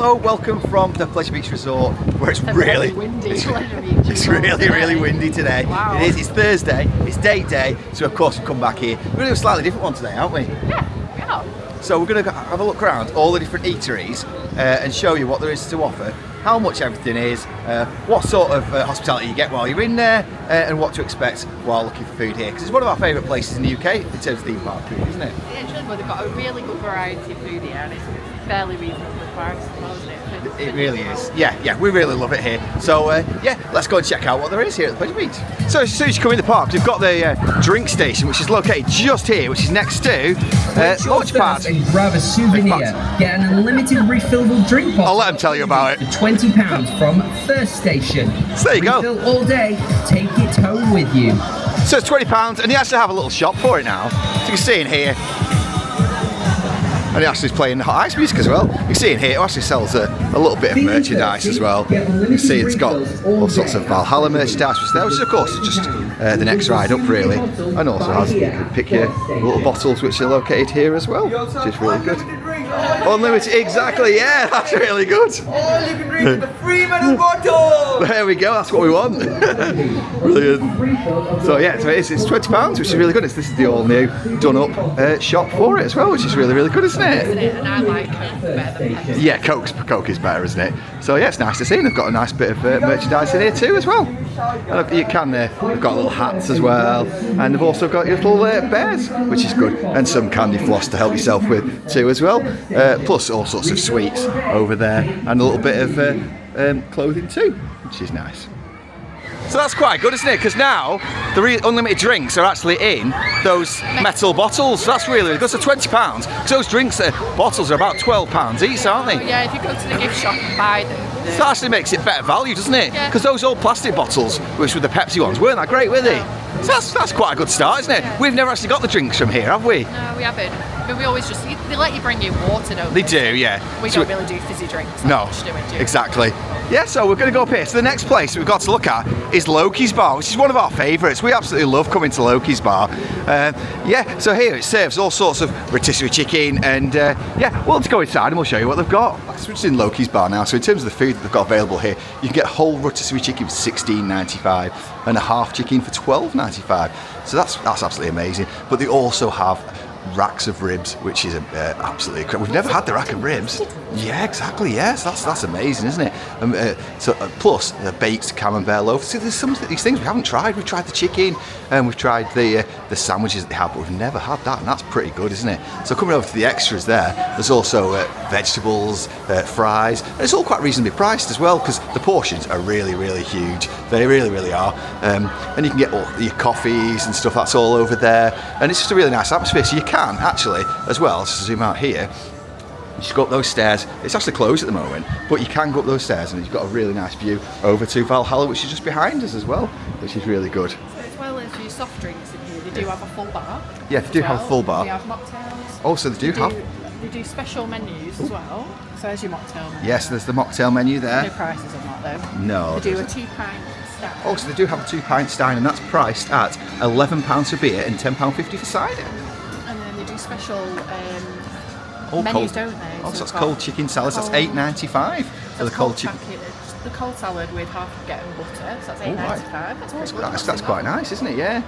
hello, welcome from the Pleasure Beach Resort, where it's really windy. It's really windy today. Wow. It is, it's Thursday, it's date day, so of course we've come back here. We're going to do a slightly different one today, aren't we? Yeah, we are. So we're going to have a look around all the different eateries and show you what there is to offer, how much everything is, what sort of hospitality you get while you're in there, and what to expect while looking for food here. Because it's one of our favourite places in the UK in terms of theme park food, isn't it? Yeah, it's really good. They've got a really good variety of food here, and it's fairly reasonably priced as well, isn't it? It really is. Yeah, we really love it here. So yeah, let's go and check out what there is here at the Pleasure Beach. So as soon as you come in the park, we've got the drink station, which is located just here, which is next to launch pad. And grab a souvenir. Get an unlimited refillable drink bottle. I'll let them tell you about it. For £20 from First Station. So there you go. Refill all day. Take it home with you. So it's £20, and you actually have a little shop for it now. So you can see in here. And he actually is playing hot ice music as well. You can see in here, it actually sells a little bit of merchandise as well. You can see it's got all sorts of Valhalla merchandise which is of course just the next ride up really. And also has, you can pick your little bottles which are located here as well, which is really good. Unlimited, exactly, yeah, that's really good. All you can drink is the free metal bottle! There we go, that's what we want. Brilliant. So yeah, so it's £20, which is really good. This is the all new done up shop for it as well, which is really good, isn't it? And I like Coke better than Pepsi. Yeah, Coke is better, isn't it? So yeah, it's nice to see. And they've got a nice bit of merchandise in here too as well. And you can, they've got little hats as well, and they've also got your little bears, which is good, and some candy floss to help yourself with too as well. Plus all sorts of sweets over there, and a little bit of clothing too, which is nice. So that's quite good, isn't it? Because now the unlimited drinks are actually in those metal bottles. So that's really good. So £20. Because those drinks bottles are about £12 each, aren't they? Yeah, if you go to the gift shop and buy them. So that actually makes it better value, doesn't it? Yeah. Because those old plastic bottles, which were the Pepsi ones, weren't that great, were they? So that's quite a good start, isn't it? Yeah. We've never actually got the drinks from here, have we? No, we haven't. But we always just, they let you bring your water, don't They do, yeah. We So don't really do fizzy drinks. No, Much, do we? exactly. Yeah, so we're going to go up here. So the next place we've got to look at is Lokis Bar, which is one of our favourites. We absolutely love coming to Lokis Bar. Yeah, so here it serves all sorts of rotisserie chicken, and yeah, well, let's go inside and we'll show you what they've got. So we're just in Lokis Bar now. So in terms of the food that they've got available here, you can get whole rotisserie chicken for $16.95 and a half chicken for $12.95. So that's absolutely amazing. But they also have racks of ribs, which is absolutely incredible. We've never had the rack of ribs. Yeah, exactly. Yes, that's amazing, isn't it? Plus the baked camembert loaf. So there's some of these things we haven't tried. We've tried the chicken and we've tried the sandwiches that they have, but we've never had that, and that's pretty good, isn't it? So coming over to the extras there's also vegetables, fries, and it's all quite reasonably priced as well because the portions are really huge. They really are. And you can get all your coffees and stuff. That's all over there, and it's just a really nice atmosphere. So you can actually, as well, just to zoom out here, you just go up those stairs. It's actually closed at the moment, but you can go up those stairs and you've got a really nice view over to Valhalla, which is just behind us as well, which is really good. So as well as your soft drinks in here, they do have a full bar. Yeah, they do have a full bar. They have mocktails. Oh, so they do special menus as well. So there's your mocktail menu. Yes, there's the mocktail menu there. No prices on that though. No. They do a £2 Stein. Oh, so they do have a £2 Stein, and that's priced at £11 for beer and £10.50 for cider. And then they do special menus, cold, don't they? Oh, so that's cold chicken salads. That's $8.95 for the cold chicken. The cold salad with half baguette and butter. So that's $8.95. That's pretty good. That's quite nice, isn't it? Yeah.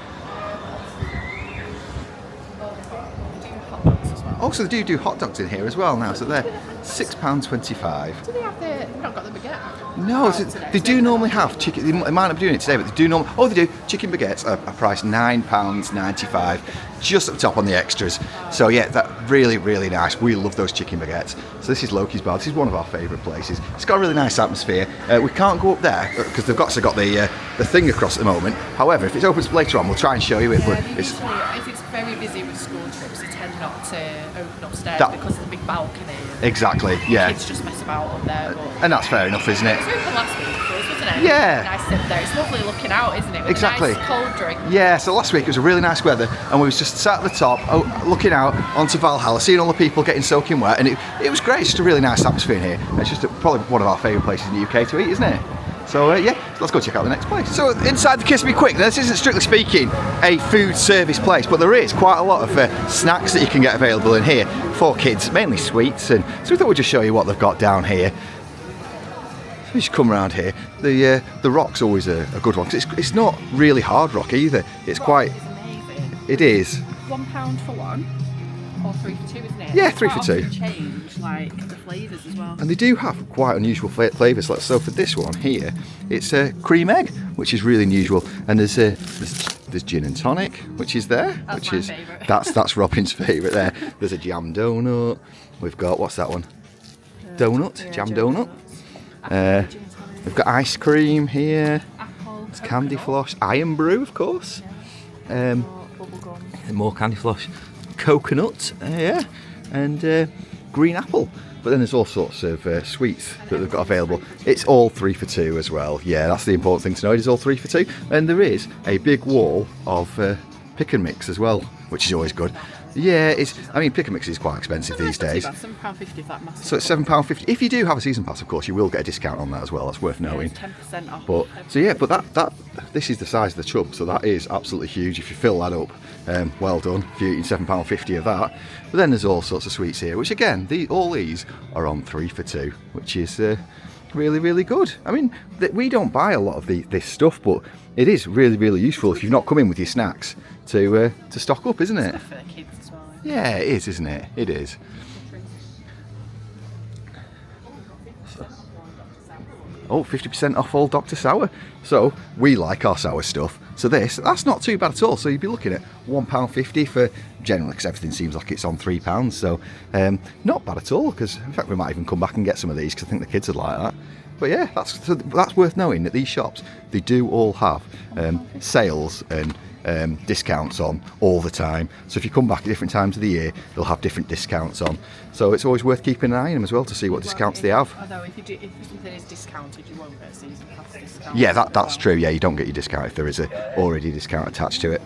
Oh, so they do hot dogs in here as well now. So they're £6.25. Do they have they've not got the baguette? No, they do normally have chicken. They might not be doing it today, but they do normally. Oh, they do. Chicken baguettes are priced £9.95, just up top on the extras. So yeah, that really nice. We love those chicken baguettes. So this is Lokis Bar. This is one of our favourite places. It's got a really nice atmosphere. We can't go up there because they've got the thing across at the moment. However, if it's open later on, we'll try and show you it. But if it's very busy with school trips, they tend not to open upstairs because of the big balcony. Exactly, yeah. Kids just mess about up there. And that's fair enough, isn't it? It was open last week for us, wasn't it? Yeah. Nice sit there. It's lovely looking out, isn't it? With Exactly. a nice cold drink. Yeah, so last week it was a really nice weather, and we was just sat at the top, looking out onto Valhalla, seeing all the people getting soaking wet, and it was great. It's just a really nice atmosphere in here. And it's just probably one of our favourite places in the UK to eat, isn't it? So yeah, let's go check out the next place. So inside the Kiss Me Quick, this isn't strictly speaking a food service place, but there is quite a lot of snacks that you can get available in here for kids, mainly sweets, and so we thought we'd just show you what they've got down here. So you just come around here. The rock's always a good one, because it's not really hard rock either. It's quite... It is. £1 for one, or 3 for 2, isn't it? Yeah, 3 for 2. Change like the flavours as well. And they do have quite unusual flavours. So for this one here, it's a cream egg, which is really unusual. And there's gin and tonic, which is there, That's my favourite. that's Robin's favourite there. There's a jam donut. We've got, what's that one? Donut, Yeah, jam jam donut. We've got ice cream here. Apple, There's candy floss, iron brew, of course. bubblegum. And more candy floss, coconut, yeah, and green apple. But then there's all sorts of sweets that they've got available. It's all 3 for 2 as well. Yeah, that's the important thing to know. It is all 3 for 2, and there is a big wall of pick and mix as well, which is always good. Yeah, pick and mix is quite expensive these days. £7.50 that massive. So it's £7.50. If you do have a season pass, of course, you will get a discount on that as well. That's worth knowing. Yeah, 10% off. But this is the size of the tub, so that is absolutely huge. If you fill that up, well done. If you're eating £7.50 of that. But then there's all sorts of sweets here, which again, all these are on 3 for 2, which is really, really good. I mean, we don't buy a lot of this stuff, but it is really, really useful if you've not come in with your snacks to stock up, isn't it? Stuff for the kids as well. Yeah, it is, isn't it? It is. Oh, 50% off all Dr. Sour. So we like our sour stuff. So that's not too bad at all. So you'd be looking at £1.50 for generally, because everything seems like it's on £3. So not bad at all, because in fact we might even come back and get some of these, because I think the kids would like that. But yeah, that's worth knowing that these shops, they do all have sales and discounts on all the time. So if you come back at different times of the year, they'll have different discounts on. So it's always worth keeping an eye on them as well to see what discounts they have. Although if something is discounted, you won't get a season pass discount. Yeah, that's true. Yeah, you don't get your discount if there is already a discount attached to it.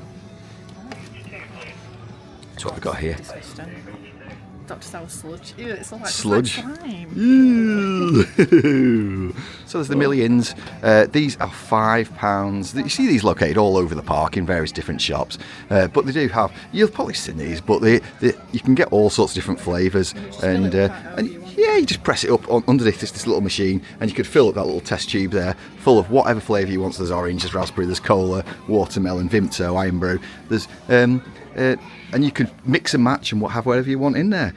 That's what we've got here. Disgusting. Dr. Sour sludge. Ew, it's all like Sludge. It's like slime. So there's the millions. These are £5. You see these located all over the park in various different shops. But they do have, you've probably seen these, but you can get all sorts of different flavours. And yeah, you just press it up underneath this little machine, and you could fill up that little test tube there, full of whatever flavour you want. So there's orange, there's raspberry, there's cola, watermelon, Vimto, iron brew. There's and you could mix and match and have whatever you want in there,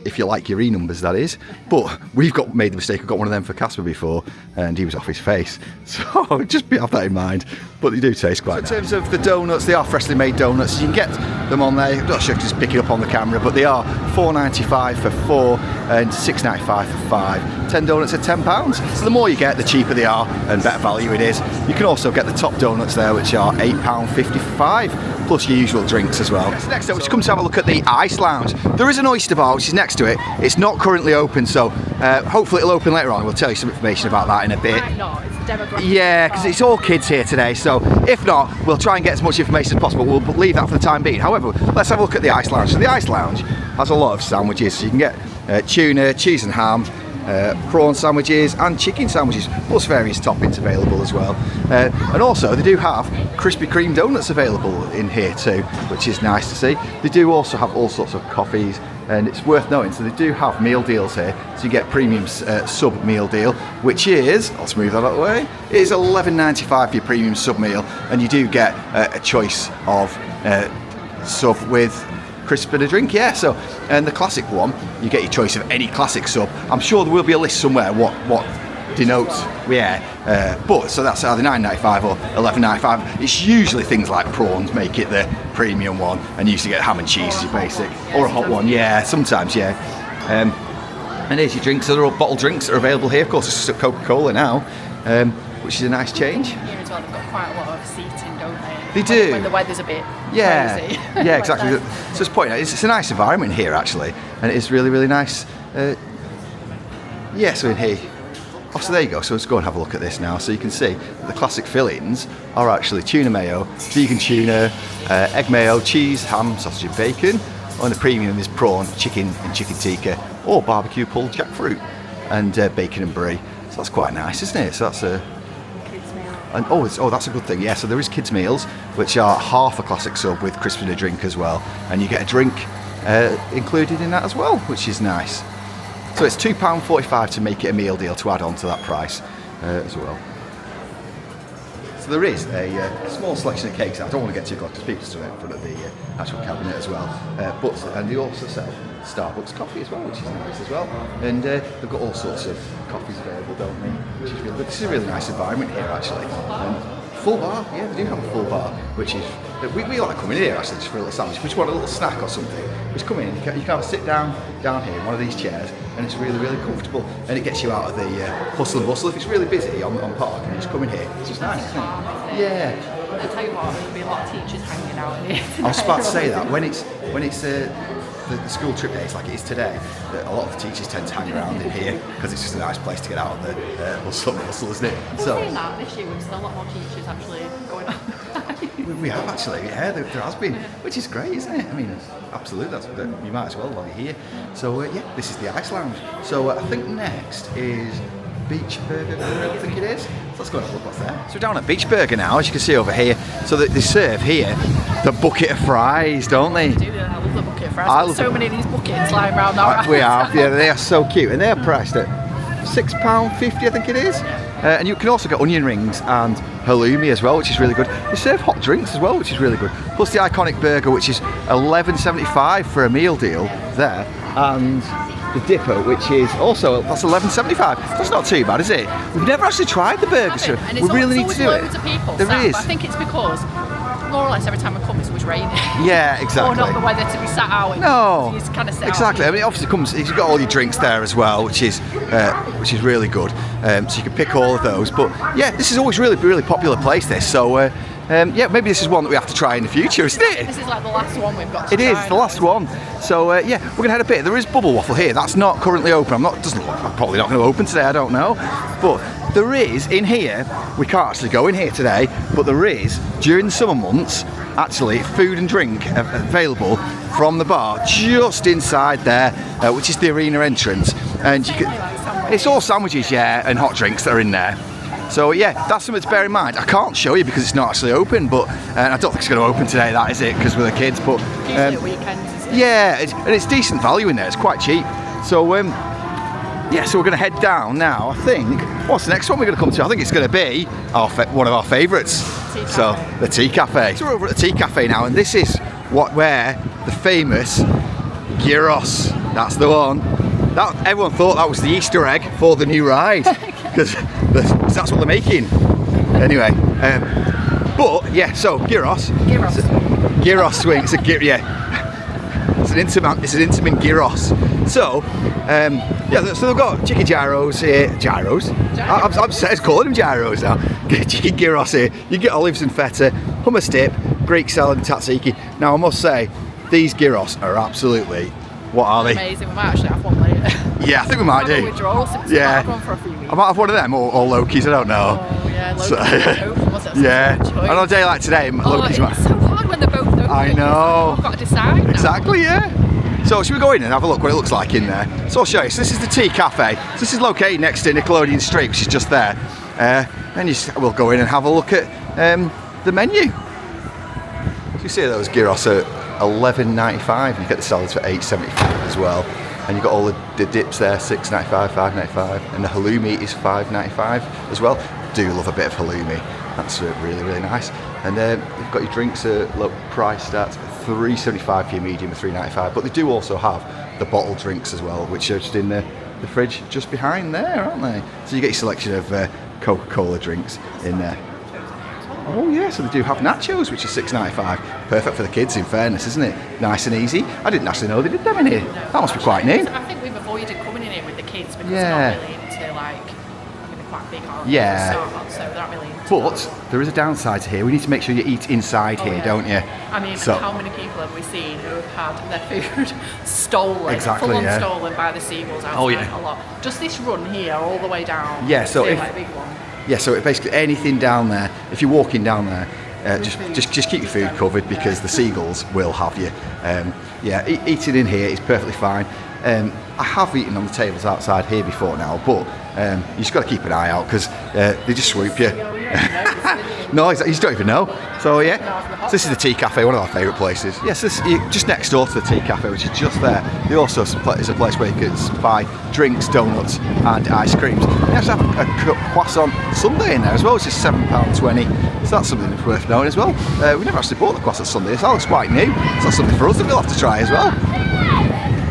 if you like your E numbers, that is. But we've made the mistake of got one of them for Casper before, and he was off his face. So just have that in mind. But they do taste quite nice. In terms of the donuts, they are freshly made donuts. You can get them on there. I'm not sure if you just pick it up on the camera, but they are £4.95 for 4 and £6.95 for 5. 10 donuts at £10. So the more you get, the cheaper they are and better value it is. You can also get the top donuts there, which are £8.50 for 5, plus your usual drinks as well. So next up, we just come to have a look at the Ice Lounge. There is an oyster bar which is next to it. It's not currently open, so hopefully it'll open later on. We'll tell you some information about that in a bit. Might not. It's demographic. Yeah, because it's all kids here today, so if not, we'll try and get as much information as possible. We'll leave that for the time being. However, let's have a look at the Ice Lounge. So the Ice Lounge has a lot of sandwiches. So you can get tuna, cheese and ham, prawn sandwiches and chicken sandwiches, plus various toppings available as well. And also they do have Krispy Kreme donuts available in here too, which is nice to see. They do also have all sorts of coffees, and it's worth noting, so they do have meal deals here. So you get premium sub meal deal, which is, I'll smooth that out of the way, it is £11.95 for your premium sub meal, and you do get a choice of sub with crisp and a drink, yeah. So, and the classic one, you get your choice of any classic sub. I'm sure there will be a list somewhere what denotes, yeah. But so that's either £9.95 or £11.95. It's usually things like prawns make it the premium one, and you usually get ham and cheese as your basic, or a hot one, yeah. Sometimes, yeah. And here's your drinks. So they're all bottled drinks that are available here. Of course, it's just Coca-Cola now, which is a nice change. Here as well, they've got quite a lot of seating, don't they? They do. When the weather's a bit crazy. Yeah, exactly. So it's pointing out, it's a nice environment here actually, and it is really, really nice. Yeah, so in here. Oh, so there you go. So let's go and have a look at this now. So you can see that the classic fillings are actually tuna mayo, vegan tuna, egg mayo, cheese, ham, sausage and bacon. On the premium is prawn, chicken and chicken tikka, or barbecue pulled jackfruit and bacon and brie. So that's quite nice, isn't it? So that's a... And that's a good thing. Yeah, so there is kids meals, which are half a classic sub with crisp and a drink as well, and you get a drink included in that as well, which is nice. So it's £2.45 to make it a meal deal to add on to that price as well. So there is a small selection of cakes. I don't want to get too close because people stood in front of the actual cabinet as well. And they also sell Starbucks coffee as well, which is nice as well. And they've got all sorts of coffees available, don't they? Which is really good. This is a really nice environment here, actually. Full bar, yeah, they do have a full bar, which is we like coming here actually just for a little sandwich. If we just want a little snack or something, just come in. You can have a sit down here in one of these chairs, and it's really comfortable, and it gets you out of the hustle and bustle. If it's really busy on park, and you just come in here, it's just nice, isn't it? Yeah. I'll tell you what, there'll be a lot of teachers hanging out in here. I was about to say that when it's the school trip days like it is today, that a lot of the teachers tend to hang around in here because it's just a nice place to get out of the hustle, isn't it? So saying that, this year we've seen a lot more teachers actually going on. We have actually, yeah, there has been, which is great, isn't it? I mean, absolutely, you might as well while you're here. So yeah, this is the Ice Lounge. So I think next is Beach Burger, I think it is. So let's go and have a look what's there. So we're down at Beach Burger now, as you can see over here. So they serve here the bucket of fries, don't they? They do, I love the bucket of fries. There's so many of these buckets lying around now. We have, yeah, they are so cute, and they're priced at £6.50, I think it is. And you can also get onion rings and halloumi as well, which is really good. They serve hot drinks as well, which is really good. Plus the iconic burger, which is £11.75 for a meal deal there, and the dipper, which is also, that's £11.75. That's not too bad, is it? We've never actually tried the burger, so we really need to do it. Loads of people there sat, is. But I think it's because more or less every time we come it's always raining. Yeah, exactly. Or not the weather to be sat out. No, you just kind of sit exactly. out. I mean, it obviously comes. You've got all your drinks there as well, which is really good. So you can pick all of those. But yeah, this is always really popular place. This, so yeah, maybe this is one that we have to try in the future, isn't it? This is like the last one we've got to try. It is the last actually. one. So yeah, we're gonna head a bit. There is Bubble Waffle here. That's not currently open. I'm probably not going to open today. I don't know, but there is in here. We can't actually go in here today, but there is during the summer months actually food and drink available from the bar just inside there, which is the arena entrance, and you can, it's all sandwiches, yeah, and hot drinks that are in there. So yeah, that's something to bear in mind. I can't show you because it's not actually open, but I don't think it's going to open today. That is it, because we're the kids. But usually at weekends, isn't it? Yeah, and it's decent value in there. It's quite cheap. So yeah, so we're going to head down now. I think. What's the next one we're going to come to? I think it's going to be one of our favourites. So the Tea Cafe. So we're over at the Tea Cafe now, and this is where the famous gyros. That's the one. That everyone thought that was the Easter egg for the new ride, because that's what they're making. Anyway, but yeah. So gyros. Gyros swing. It's an intimate gyros. So yeah, so they've got chicken gyros here. Gyros? I'm calling them gyros now. Chicken gyros here. You get olives and feta, hummus dip, Greek salad and tzatziki. Now I must say, these gyros are absolutely, what are they? Amazing. We might actually have one later. Yeah, I think we might do. Yeah. One for a few weeks. I might have one of them or Lokis, I don't know. Oh yeah, Lokis open, was it? Yeah. And on a day like today, Lokis might. It's so hard when they're both open. I know. I've got to decide now. Exactly, yeah. So should we go in and have a look what it looks like in there? So I'll show you. So this is the Tea Cafe. So this is located next to Nickelodeon Street, which is just there. And we'll go in and have a look at the menu. So you see those gyros are $11.95. You get the salads for $8.75 as well. And you've got all the dips there, $6.95, $5.95. And the halloumi is $5.95 as well. Do love a bit of halloumi. That's really nice. And you've got your drinks priced at $3.75 for your medium and $3.95. But they do also have the bottled drinks as well, which are just in the fridge just behind there, aren't they? So you get your selection of Coca-Cola drinks in there. Oh yeah, so they do have nachos, which is $6.95. Perfect for the kids, in fairness, isn't it? Nice and easy. I didn't actually know they did them in here. That must be quite neat. I think we've avoided coming in here with the kids because Yeah. they're not really into like, I mean, they're quite big, aren't they? Yeah. So they're not really into But there is a downside to here. We need to make sure you eat inside here, yeah. don't you? I mean, So- how many people have we seen who have had their food stolen, Exactly, full-on yeah. stolen by the seagulls outside? Oh, yeah. A lot. Just this run here, all the way down. Yeah, so it's if- like a big one. Yeah, so basically anything down there, if you're walking down there, just keep your food covered because the seagulls will have you. Yeah, eating in here is perfectly fine. I have eaten on the tables outside here before now, but you just got to keep an eye out because they just swoop you. No, you just don't even know. So yeah, so this is the Tea Cafe, one of our favourite places. Yes, just next door to the Tea Cafe, which is just there. They also is a place where you can buy drinks, donuts, and ice creams. They actually have a croissant sundae in there as well, which is £7.20. So that's something that's worth knowing as well. We never actually bought the croissant sundae, so that looks quite new. So that's something for us that we'll have to try as well.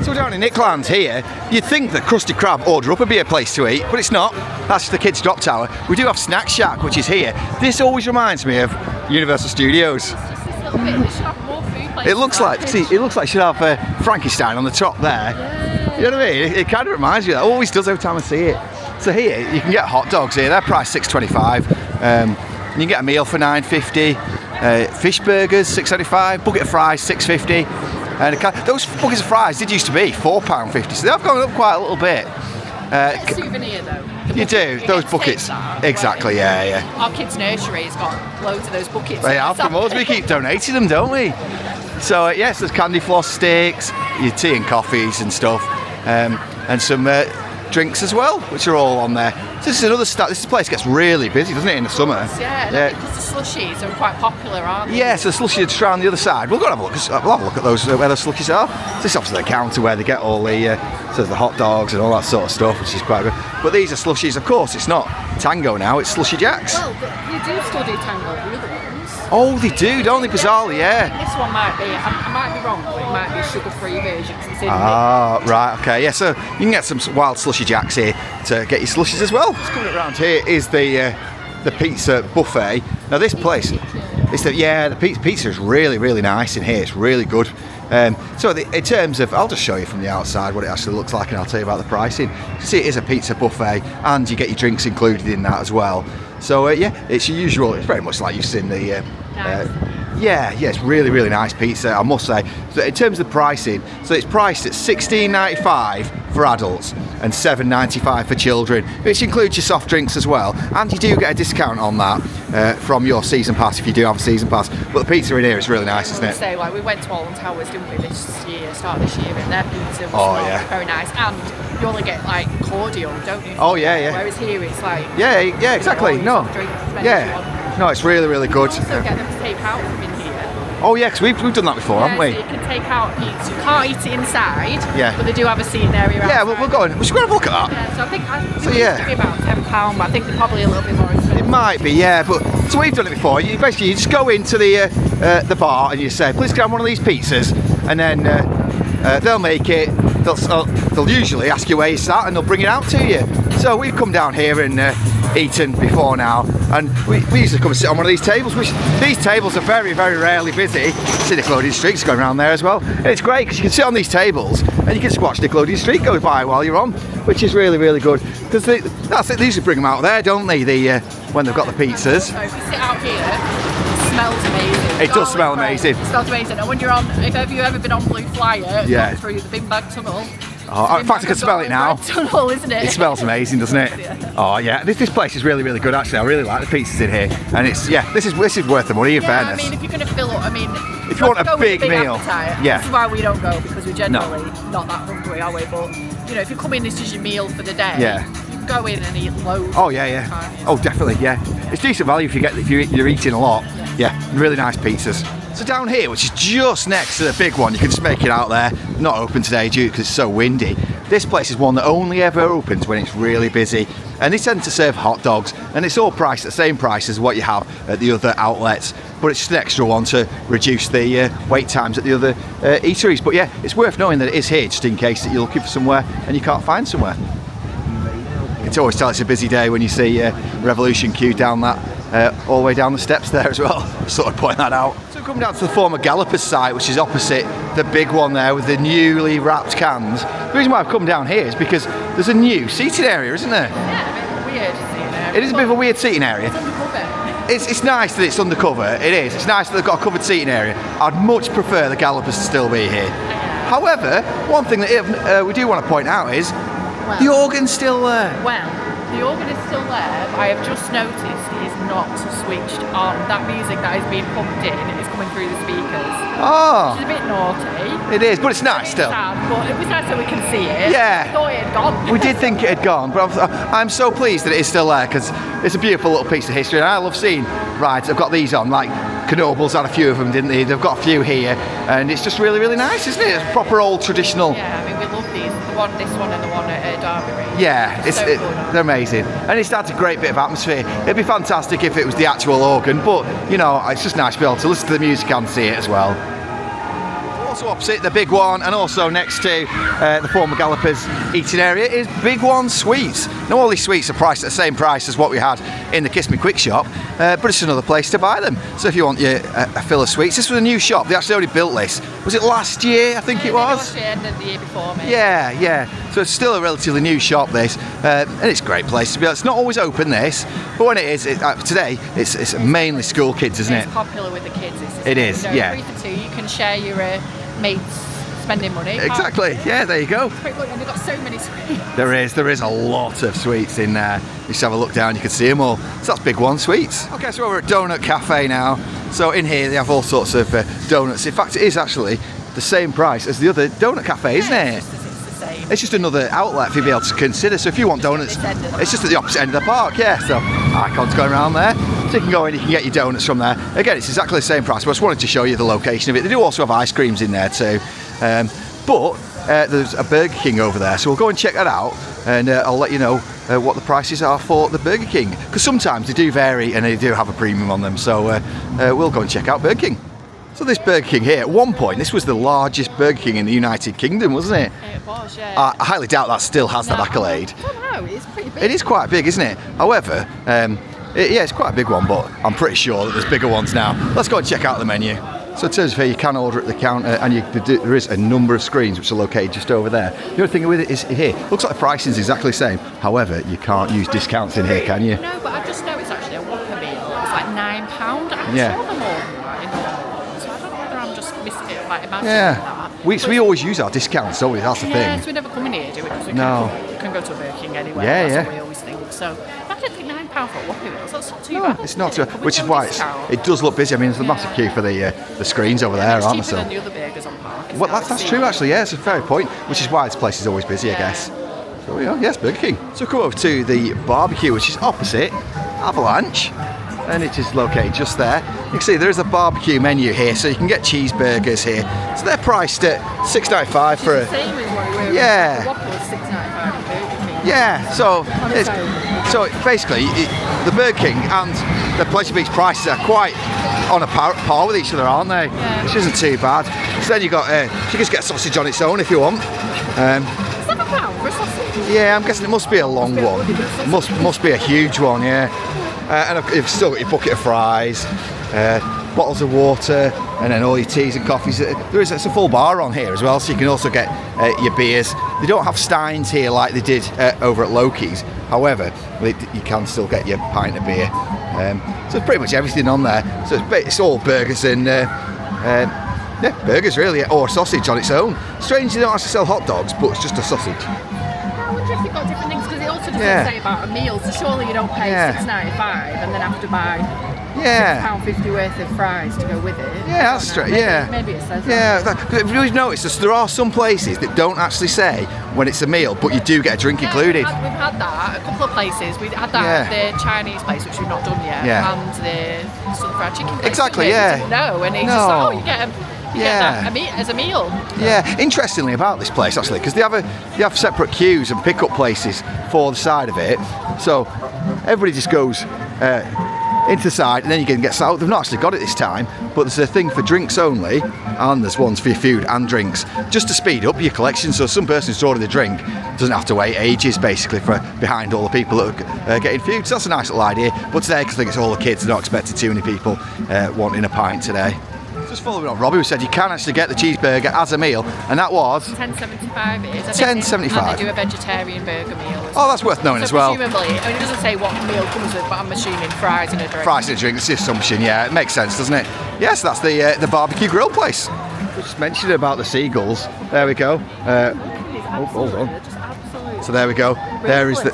So we're down in Nickland here. You'd think that Krusty Krab Order Up would be a place to eat, but it's not. That's the Kids Drop Tower. We do have Snack Shack, which is here. This always reminds me of Universal Studios. Just this little bit. They should have more food places. It looks like, see, it looks like it should have Frankenstein on the top there. Yeah. You know what I mean? It kind of reminds me of that. Always does every time I see it. So here, you can get hot dogs here. They're priced £6.25. You can get a meal for £9.50. Fish burgers, £6.75. Bucket of fries, £6.50. And those buckets of fries did used to be £4.50, so they've gone up quite a little bit. It's a souvenir though. You do, those buckets. Exactly, yeah. Our kids' nursery has got loads of those buckets. They have from us, we keep donating them, don't we? So yes, there's candy floss sticks, your tea and coffees and stuff, and some drinks as well, which are all on there. So this is another this place gets really busy, doesn't it, in the summer? Yeah, because the slushies are quite popular, aren't they? Yeah, so the slushies are just around the other side. We'll go and have a look. We'll have a look at those where the slushies are. So this is obviously the counter where they get all the so the hot dogs and all that sort of stuff, which is quite good. But these are slushies, of course. It's not Tango now; it's Slushy Jacks. Well, you do still do Tango, the other ones. Oh, they do, don't they? Bizarrely, yeah. This one might be. I might be wrong, but it might be a sugar-free version because it's in right, okay, yeah. So you can get some wild Slushy Jacks here to get your slushies as well. Just coming around here is the pizza buffet. Now this place, the pizza is really, really nice in here. It's really good. So in terms of, I'll just show you from the outside what it actually looks like, and I'll tell you about the pricing. You see, it is a pizza buffet, and you get your drinks included in that as well. So it's your usual. It's very much like you've seen the. It's really, really nice pizza, I must say. So in terms of the pricing, so it's priced at £16.95 for adults and £7.95 for children, which includes your soft drinks as well. And you do get a discount on that from your season pass if you do have a season pass. But the pizza in here is really nice, isn't it? Say, like, we went to Alton Towers, didn't we, start this year, and their pizza was very nice. And you only get like cordial, don't you? Oh yeah. Whereas here it's like exactly. No, no, it's really, really good. You also get them to take out from in here. Oh yeah, because we've done that before, haven't we? So you can take out pizza. You can't eat it inside. Yeah. But they do have a seating area. Yeah, we'll go in. We should go and have a look at that. Yeah. So I think it used to be about £10, but I think they're probably a little bit more expensive. It might be, yeah. But so we've done it before. You just go into the bar and you say, "Please, can I have one of these pizzas?" And then they'll make it. They'll usually ask you where you sat and they'll bring it out to you. So we've come down here and eaten before now, and we usually come and sit on one of these tables, which these tables are very, very rarely busy. See Nickelodeon Street's going around there as well. And it's great because you can sit on these tables and you can just watch Nickelodeon Street go by while you're on, which is really, really good. Because that's it, they usually bring them out there, don't they? When they've got the pizzas. So if you sit out here, it smells amazing. It does smell amazing. It smells amazing. And when you're on, if ever you've ever been on Blue Flyer, gone through the Bin Bag Tunnel. Oh, in fact, I can smell it now. Tunnel, isn't it? It smells amazing, doesn't it? Yeah. Oh yeah, this place is really, really good actually. I really like the pizzas in here, and this is worth the money in fairness. I mean, if you're going to fill up, if you want a big meal, this is why we don't go, because we're generally not that hungry, are we? But if you come in, this is your meal for the day. Yeah. You can go in and eat loads. Oh yeah. Oh definitely, yeah. It's decent value if you're eating a lot. Yeah, really nice pizzas. So down here, which is just next to the big one, you can just make it out there. Not open today because it's so windy. This place is one that only ever opens when it's really busy, and they tend to serve hot dogs, and it's all priced at the same price as what you have at the other outlets, but it's just an extra one to reduce the wait times at the other eateries. But yeah, it's worth knowing that it is here just in case that you're looking for somewhere and you can't find somewhere. You can always tell it's a busy day when you see Revolution queued down that all the way down the steps there as well. Sort of point that out. So we come down to the former Gallopers site, which is opposite the big one there with the newly wrapped cans. The reason why I've come down here is because there's a new seating area, isn't there? Yeah, a bit weird seating area. It is a bit of a weird seating area. It's undercover. It's nice that it's undercover. It is. It's nice that they've got a covered seating area. I'd much prefer the Gallopers to still be here. However, one thing that we do want to point out is the organ's still there. Well, the organ is still there, but I have just noticed it is not switched on. That music that is being pumped in is coming through the speakers. Oh. Which is a bit naughty. It is, but it's nice still. Sad, but it was nice that we can see it. Yeah. I thought it had gone. We did think it had gone, but I'm so pleased that it is still there because it's a beautiful little piece of history, and I love seeing rides. They've got these on, like Knoebels had a few of them, didn't they? They've got a few here, and it's just really, really nice, isn't it? It's proper old traditional. Yeah, I mean, we love these. This one and the one at Derby. Yeah, they're amazing, and it's had a great bit of atmosphere. It'd be fantastic if it was the actual organ, but you know, it's just nice to be able to listen to the music and see it as well. Also opposite the Big One, and also next to the former Gallopers eating area, is Big One Sweets. Now all these sweets are priced at the same price as what we had in the Kiss Me Quick shop, but it's another place to buy them. So if you want your a fill of sweets, this was a new shop. They actually already built this. Was it last year? I think it was. Last year and the year before, maybe. Yeah. So it's still a relatively new shop, this, and it's a great place to be. It's not always open, this, but when it is, today, it's mainly school kids, isn't it? It's popular with the kids. It is, yeah. 3 for 2, you can share your mates spending money. Exactly, yeah, there you go. Pretty good, and they've got so many sweets. There is a lot of sweets in there. You just have a look down, you can see them all. So that's Big One Sweets. Okay, so we're at Donut Cafe now. So in here they have all sorts of donuts. In fact, it is actually the same price as the other Donut Cafe, isn't it? It's the same. It's just another outlet for you to be able to consider. So if you want donuts, it's just at the opposite end of the park, yeah. So Icon's going around there. So you can go in, you can get your donuts from there. Again, it's exactly the same price, but I just wanted to show you the location of it. They do also have ice creams in there too. But there's a Burger King over there, so we'll go and check that out, and I'll let you know what the prices are for the Burger King, because sometimes they do vary and they do have a premium on them. So we'll go and check out Burger King. So this Burger King here, at one point, this was the largest Burger King in the United Kingdom, wasn't it? It was, yeah. I highly doubt that still has that accolade. I don't know, it's pretty big. It is quite big, isn't it? However, it's quite a big one, but I'm pretty sure that there's bigger ones now. Let's go and check out the menu. So in terms of here, you can order at the counter, and there is a number of screens which are located just over there. The other thing with it is here, looks like the pricing is exactly the same. However, you can't use discounts in here, can you? No, but I just know it's actually a Whopper meal. It's like £9. I saw them more than that in the so I don't know whether I'm just imagining that. We always use our discounts, don't we? That's the thing. Yes, we never come in here, do we? Because we can go to a Burger King anywhere. That's what we always think. So I don't think £9 for a Whopper meal. That's not too bad. It's not too bad, which is why it does look busy. I mean, there's a massive queue for the screens over there, aren't there? It's cheaper than the other burgers on park. Well, that's true actually. Yeah, it's a fair point. Which is why this place is always busy, I guess. So yes, Burger King. So come over to the barbecue, which is opposite Avalanche, and it is located just there. You can see there is a barbecue menu here, so you can get cheeseburgers here. So they're priced at $6.95 for a. Same as what we were. Yeah. The Waffle is $6.95 for Burger King. Yeah. So basically, the Burger King and the Pleasure Beach prices are quite on a par with each other, aren't they? Yeah. Which isn't too bad. So then you got you can just get a sausage on its own if you want. £7 for a sausage? Yeah, I'm guessing it must be a long one. Must be a huge one, yeah. And you've still got your bucket of fries, bottles of water, and then all your teas and coffees. It's a full bar on here as well, so you can also get your beers. They don't have steins here like they did over at Lokis. However, you can still get your pint of beer. So it's pretty much everything on there. So it's all burgers and burgers really, or sausage on its own. Strange they don't actually sell hot dogs, but it's just a sausage. I wonder if they've got different things, because it also doesn't say about a meal, so surely you don't pay $6.95 and then have to buy £6.50 worth of fries to go with it. Yeah, that's true. Maybe it says that. If you've noticed, there are some places that don't actually say when it's a meal, but you do get a drink included. We've had that at a couple of places. We had that at the Chinese place, which we've not done yet, and the Southern Fried Chicken place. Exactly, We didn't know, and it's just like, you get that as a meal. Yeah, interestingly about this place actually, because they have separate queues and pick-up places for the side of it, so everybody just goes into the side and then you can get out. They've not actually got it this time, but there's a thing for drinks only, and there's ones for your food and drinks, just to speed up your collection, so some person who's ordered a drink doesn't have to wait ages basically for behind all the people that are getting food. So that's a nice little idea, but today, because I think it's all the kids, they're not expecting too many people wanting a pint today. Just following on Robbie, who said you can actually get the cheeseburger as a meal, and that was $10.75 it is. $10.75. And they do a vegetarian burger meal. Oh, that's worth knowing as well. Presumably, I mean, it doesn't say what meal comes with, but I'm assuming fries and a drink. Fries and a drink, it's the assumption, yeah. It makes sense, doesn't it? Yes, that's the barbecue grill place. We just mentioned about the seagulls. There we go. Hold on. So there we go. There is the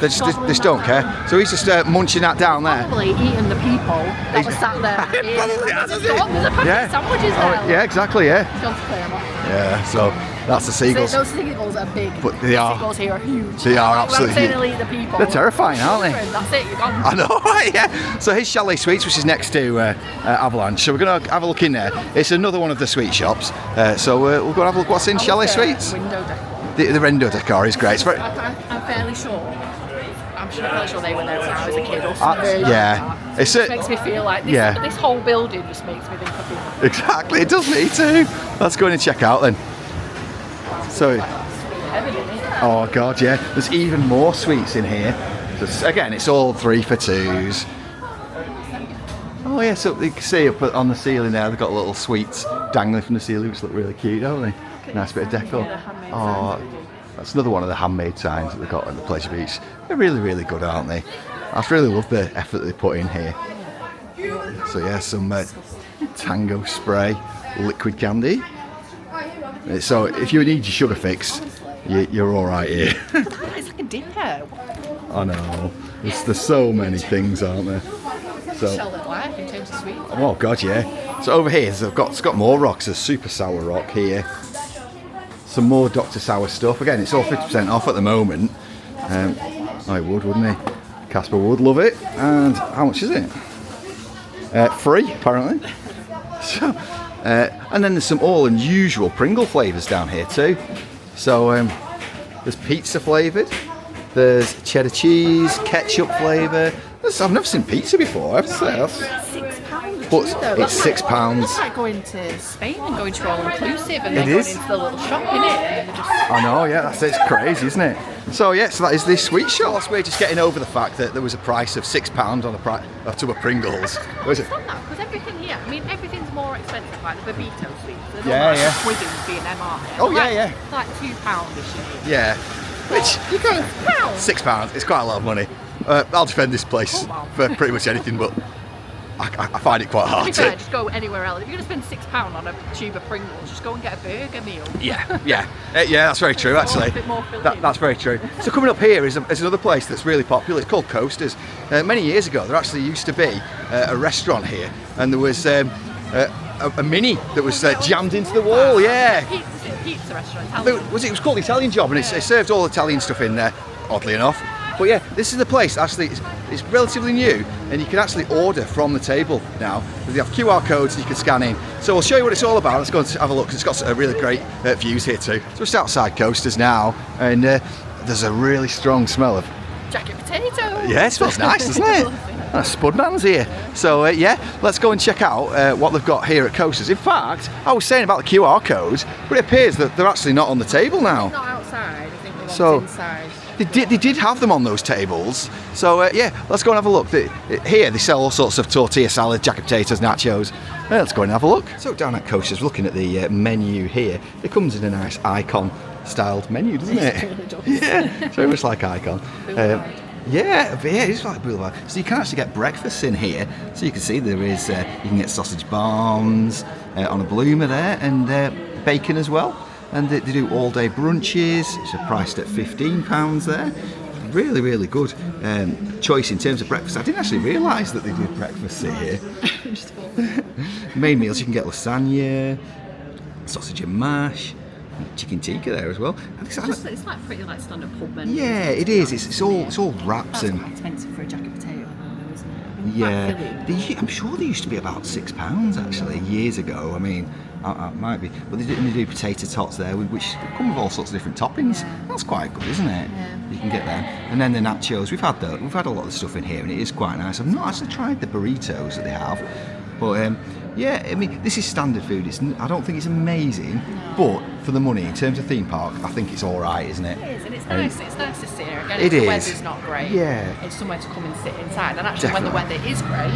They just don't care. So he's just munching that down there. Probably eating the people that were sat there. There's a packet of sandwiches there. Yeah, exactly, yeah. He's gone to clear them off. Yeah, so that's the seagulls. Those seagulls are big. But they are. Seagulls here are huge. They are absolutely huge. huge. When I'm saying elite, the people. They're terrifying, aren't they? That's it, you're gone. I know, right? Yeah. So here's Chalet Sweets, which is next to Avalanche. So we're going to have a look in there. It's another one of the sweet shops. So we'll go and have a look what's in Chalet Sweets. Window decor. The window decor is great. It's very, I'm fairly sure. I'm fairly sure they were there when I was a kid or something. yeah. It just makes me feel like this, this whole building just makes me think of people. Exactly, it does me too. Let's go in and check out then. So, oh god, yeah. There's even more sweets in here. So, again, it's all 3 for 2s. Oh yeah, so you can see up on the ceiling there, they've got little sweets dangling from the ceiling, which look really cute, don't they? Nice bit of decor. Oh, that's another one of the handmade signs that they've got at the Pleasure Beach. They're really, really good, aren't they? I really love the effort they put in here. So yeah, some Tango spray, liquid candy. So if you need your sugar fix, you're all right here. It's like a dinner. I know. There's so many things, aren't there? So, Charlotte life in terms of sweets. oh god, yeah. So over here, it's got more rocks. There's super sour rock here. Some more Dr. Sour stuff. Again, it's all 50% off at the moment. I would, wouldn't he? Casper would love it. And how much is it? Free, apparently. So, and then there's some all unusual Pringle flavours down here too. So there's pizza flavoured. There's cheddar cheese, ketchup flavour. I've never seen pizza before, I have to say. £6. But it's £6. It's like going to Spain and going to all inclusive and It then is. going into the little shop, innit? I know, yeah, it's crazy, isn't it? So yeah, so that is this sweet shop. We're just getting over the fact that there was a price of £6 on a tub of Pringles. Was it? It's not that, because everything here, I mean, everything's more expensive, like the Babito sweets. They're Yeah, not yeah. Wiggins being them, aren't they? Oh, They're yeah, like £2-ish. Yeah. Which you kind of £6. It's quite a lot of money. I'll defend this place for pretty much anything, but I find it quite hard To be to. fair, just go anywhere else. If you're going to spend £6 on a tube of Pringles, just go and get a burger meal. Yeah, that's very true actually. A bit more filling. That's very true. So coming up here is another place that's really popular. It's called Coasters. Many years ago, there actually used to be a restaurant here, and there was a mini that was jammed into the wall. Yeah. Pizza restaurant. It was called the Italian Job, and it served all Italian stuff in there, oddly enough. But yeah, this is the place. Actually, it's relatively new, and you can actually order from the table now. They have QR codes you can scan in. So we'll show you what it's all about. Let's go and have a look. It's got really great views here too. So just outside Coasters now, and there's a really strong smell of jacket potato. Yeah, it smells nice, doesn't it? Spudman's here. So yeah, let's go and check out what they've got here at Coasters. In fact, I was saying about the QR codes, but it appears that they're actually not on the table now. Not outside. I think So- inside. They did have them on those tables. So yeah, let's go and have a look. Here they sell all sorts of tortilla salad, jacket potatoes, nachos. Let's go and have a look. So down at Coasters, looking at the menu here, it comes in a nice icon styled menu, doesn't it? It really does. Yeah, it's very much like icon. Yeah, it's like Boulevard. So you can actually get breakfast in here. So you can see there is, you can get sausage bombs on a bloomer there, and bacon as well. And they do all-day brunches, which are priced at £15 there. Really, really good choice in terms of breakfast. I didn't actually realise that they did breakfast here. Main meals, you can get lasagna, sausage and mash, and chicken tikka there as well. And It's like pretty like standard pub menu. yeah, it is. It's all wraps That's and quite expensive for a jacket potato, though, isn't it? I mean, yeah. quite filling. I'm sure they used to be about £6 actually years ago. I mean, I might be, but they do potato tots there, which come with all sorts of different toppings. Yeah. That's quite good, isn't it? Yeah. You can get there, and then the nachos. We've had a lot of stuff in here, and it is quite nice. I've not actually tried the burritos that they have, but yeah, I mean, this is standard food. I don't think it's amazing, but for the money in terms of theme park, I think it's all right, isn't it? It is, and it's nice. It's nice to sit here again. It If the is. weather's not great. Yeah. It's somewhere to come and sit inside. And actually, Definitely. when the weather is great,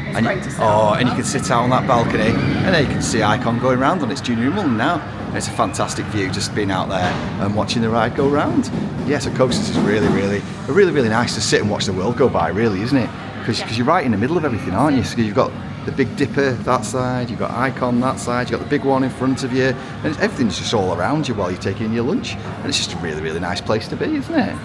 it's And great to sit. and you can sit out on that balcony, and then you can see Icon going round on its junior Wimbledon now. And it's a fantastic view just being out there and watching the ride go round. Yeah, so Coasters is really nice to sit and watch the world go by, really, isn't it? Because you're right in the middle of everything, aren't you? So you've got the Big Dipper that side, you've got Icon that side, you've got the big one in front of you, and everything's just all around you while you're taking your lunch. And it's just a really nice place to be, isn't it?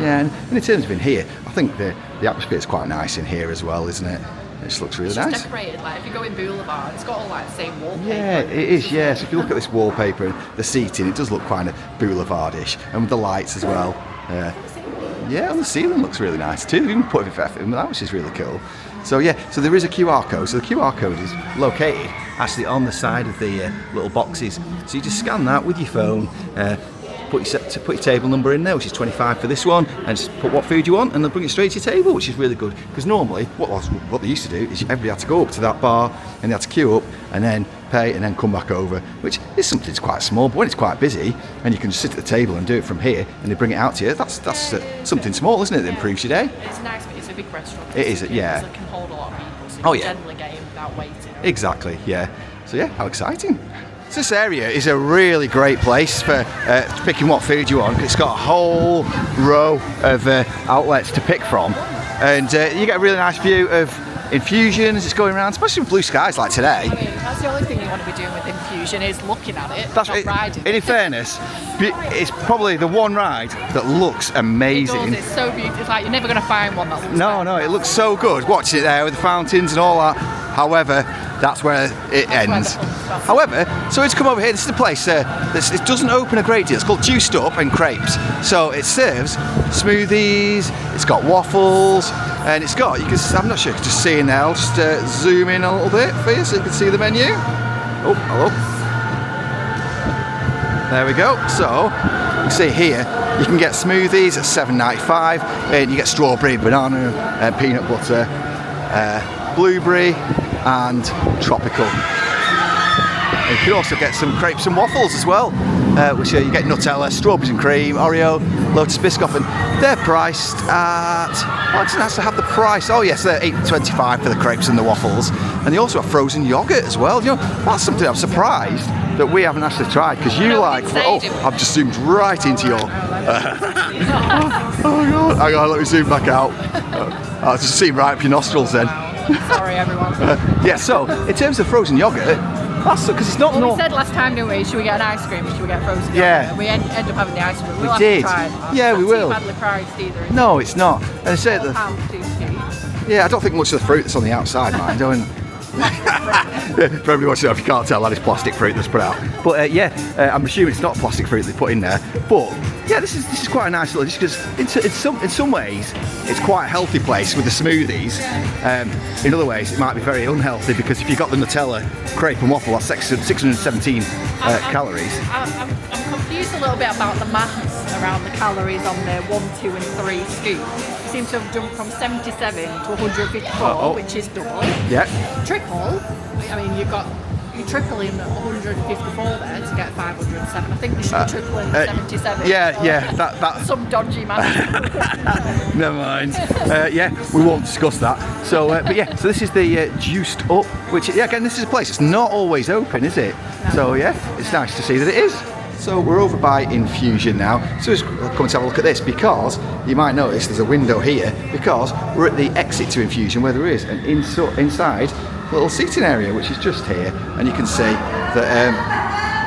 Yeah, and in terms of in here, I think the atmosphere is quite nice in here as well, isn't it? It just looks really It's nice. just decorated, like if you go in Boulevard, it's got all like the same wallpaper. Yeah, it is, yeah. So if you look at this wallpaper and the seating, it does look kind of Boulevardish. And with the lights as well. Yeah, and the ceiling looks really nice too. They've even put a bit of effort in that, which is really cool. So yeah, so there is a QR code. So the QR code is located actually on the side of the little boxes. So you just scan that with your phone, put your table number in there, which is 25 for this one, and just put what food you want, and they'll bring it straight to your table, which is really good. Because normally, what they used to do is everybody had to go up to that bar, and they had to queue up, and then pay, and then come back over, which is something that's quite small, but when it's quite busy, and you can just sit at the table and do it from here, and they bring it out to you, that's something small, isn't it, that improves your day? It's nice, but it's a big restaurant. It is, yeah. It can hold a lot of people, so you can generally get in without waiting. Exactly, yeah. So yeah, how exciting. So this area is a really great place for picking what food you want. It's got a whole row of outlets to pick from, and you get a really nice view of Infusion as it's going around, especially with blue skies like today. I mean, that's the only thing you want to be doing with Infusion is looking at it, That's not it, riding. in fairness, it's probably the one ride that looks amazing. It does, it's so beautiful. It's like you're never going to find one that looks No, it looks so good. Watching it there with the fountains and all that. However, that's where it ends. However, so it's come over here. This is a place it doesn't open a great deal. It's called Juiced Up and Crepes. So it serves smoothies. It's got waffles, and it's got. I'm not sure you can just see in there. I'll just zoom in a little bit for you so you can see the menu. Oh, hello. There we go. So you can see here. You can get smoothies at $7.95, and you get strawberry, banana, peanut butter, blueberry, and tropical. And you can also get some crepes and waffles as well, which you get Nutella, strawberries and cream, Oreo, Lotus Biscoff, and they're priced at. Oh, it doesn't actually have the price. Oh yes, they're $8.25 for the crepes and the waffles, and they also have frozen yogurt as well. You know, that's something I'm surprised that we haven't actually tried, because you like. Oh, I've just zoomed right into your. Oh god! Hang on, let me zoom back out. I just see right up your nostrils then. Sorry, everyone. Yeah, so in terms of frozen yogurt, that's because it's not. Well, we said last time, didn't we? Should we get an ice cream? Should we get frozen yogurt? Yeah. And we end up having the ice cream. We'll have did. to try it. Yeah, we will. It's not too badly priced either. No, it's not. And I said that. £4 for 2 scoops. Yeah, I don't think much of the fruit that's on the outside, mind. For everybody watching, if you can't tell, that is plastic fruit that's put out. But I'm assuming it's not plastic fruit they put in there. But yeah, this is quite a nice little, just because in some ways it's quite a healthy place with the smoothies. In other ways, it might be very unhealthy, because if you've got the Nutella crepe and waffle, that's 617 calories. I'm confused a little bit about the maths around the calories on the 1, 2, and 3 scoop. You seem to have jumped from 77 to 154, which is double. Yeah. Triple, I mean, you triple in 154 there to get 507. I think they should be tripling 77. Yeah, that some dodgy maths. Never mind. We won't discuss that. So, so this is the Juiced Up, which, again, this is a place that's not always open, is it? No. So, it's nice to see that it is. So we're over by Infusion now. So let's come and have a look at this, because you might notice there's a window here, because we're at the exit to Infusion, where there is an inside little seating area, which is just here, and you can see that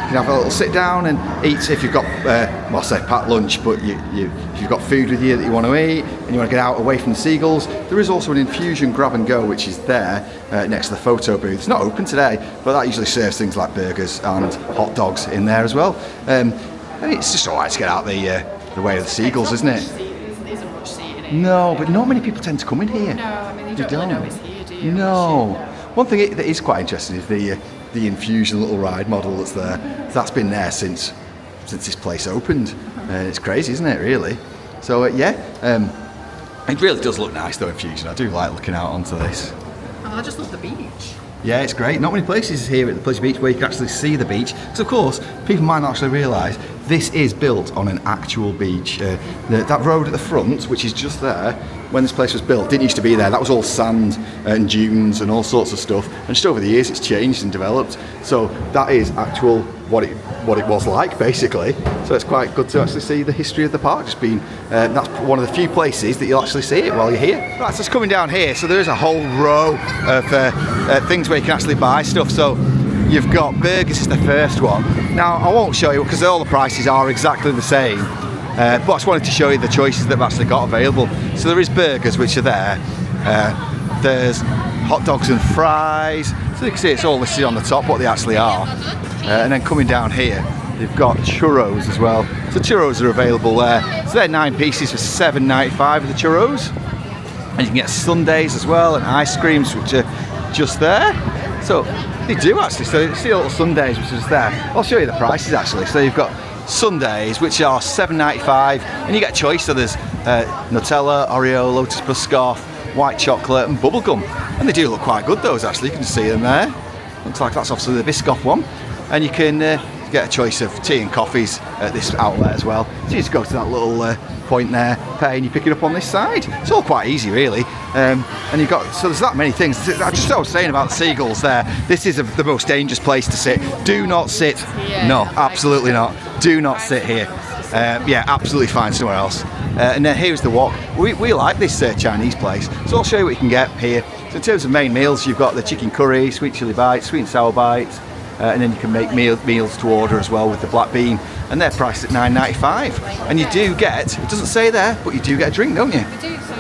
you can have a little sit down and eat if you've got, packed lunch, but if you've got food with you that you want to eat and you want to get out away from the seagulls. There is also an Infusion grab and go, which is there next to the photo booth. It's not open today, but that usually serves things like burgers and hot dogs in there as well. And it's just alright to get out the way of the seagulls, isn't it? There isn't much seating here. No, but not many people tend to come in here. No, I mean, you don't really know it's here, do you? No. One thing that is quite interesting is the Infusion little ride model that's there. That's been there since this place opened. It's crazy, isn't it, really? So, it really does look nice, though, Infusion. I do like looking out onto this. Oh, I just love the beach. Yeah, it's great. Not many places here at the Pleasure Beach where you can actually see the beach. So, of course, people might not actually realise this is built on an actual beach. That road at the front, which is just there, when this place was built, didn't used to be there. That was all sand and dunes and all sorts of stuff. And just over the years, it's changed and developed. So that is actual what it was like, basically. So it's quite good to actually see the history of the park. Just being that's one of the few places that you'll actually see it while you're here. Right, so it's coming down here. So there is a whole row of things where you can actually buy stuff. So you've got burgers is the first one. Now I won't show you because all the prices are exactly the same. But I just wanted to show you the choices that I've actually got available. So there is burgers which are there. There's hot dogs and fries. So you can see it's all listed on the top what they actually are. And then coming down here, you've got churros as well. So churros are available there. So they're 9 pieces for $7.95 of the churros. And you can get sundaes as well and ice creams, which are just there. So they do actually. So you see a little sundaes, which is there. I'll show you the prices actually. So you've got sundaes, which are $7.95, and you get a choice. So there's Nutella, Oreo, Lotus Biscoff, white chocolate, and bubblegum. And they do look quite good, those actually. You can see them there. Looks like that's obviously the Biscoff one. And you can get a choice of tea and coffees at this outlet as well. So you just go to that little point there, pay, and you pick it up on this side. It's all quite easy, really. And you've got, so there's that many things. I just was saying about the seagulls there. This is the most dangerous place to sit. Do not sit. No, absolutely not. Do not sit here. Yeah, absolutely fine somewhere else. And then here's the wok. We like this Chinese place. So I'll show you what you can get here. So in terms of main meals, you've got the chicken curry, sweet chili bites, sweet and sour bites. And then you can make meals to order as well with the black bean, and they're priced at $9.95. And you do get, it doesn't say there, but you do get a drink, don't you? We do, so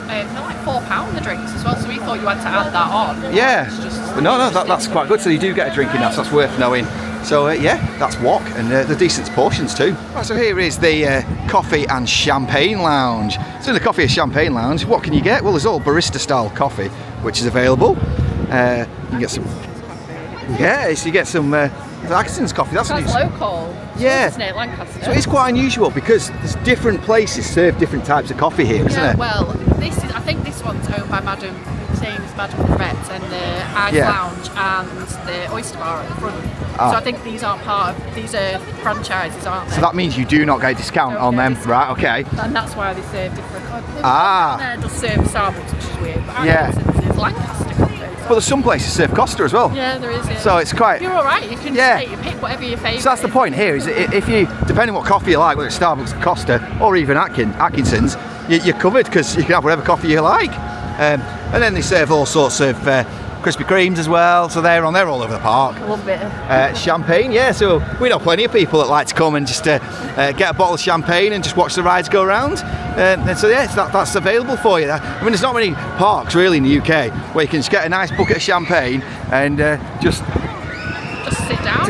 they're like £4 the drinks as well, so we thought you had to add that on. Yeah, but no, that's quite good, so you do get a drink in that, so that's worth knowing. So yeah, that's wok, and they're decent portions too. Right, so here is the coffee and champagne lounge. So in the coffee and champagne lounge, what can you get? Well, there's all barista style coffee, which is available. You can get some... Yeah, so you get some Atkinson's coffee. That's local. Yeah. Isn't it, Lancaster? So it's quite unusual because there's different places serve different types of coffee here, isn't it? Well, I think this one's owned by Madam Crevet and the Ice Lounge and the Oyster Bar at the front. So I think these are franchises, aren't they? So that means you do not get a discount on them, right? Okay. And that's why they serve different. There does serve Starbucks, which is weird. But it's Lancaster coffee. But there's some places serve Costa as well. Yeah, there is. Yeah. So it's quite. You're all right. You can just take your pick, whatever your favourite. So that's the point here. Is if you, depending on what coffee you like, whether it's Starbucks, Costa, or even Atkinson's, you're covered because you can have whatever coffee you like. And then they serve all sorts of Krispy Kremes as well. So they're all over the park. I love a bit of champagne. Yeah. So we know plenty of people that like to come and just get a bottle of champagne and just watch the rides go around. And so yeah, that's available for you. I mean, there's not many parks really in the UK where you can just get a nice bucket of champagne and just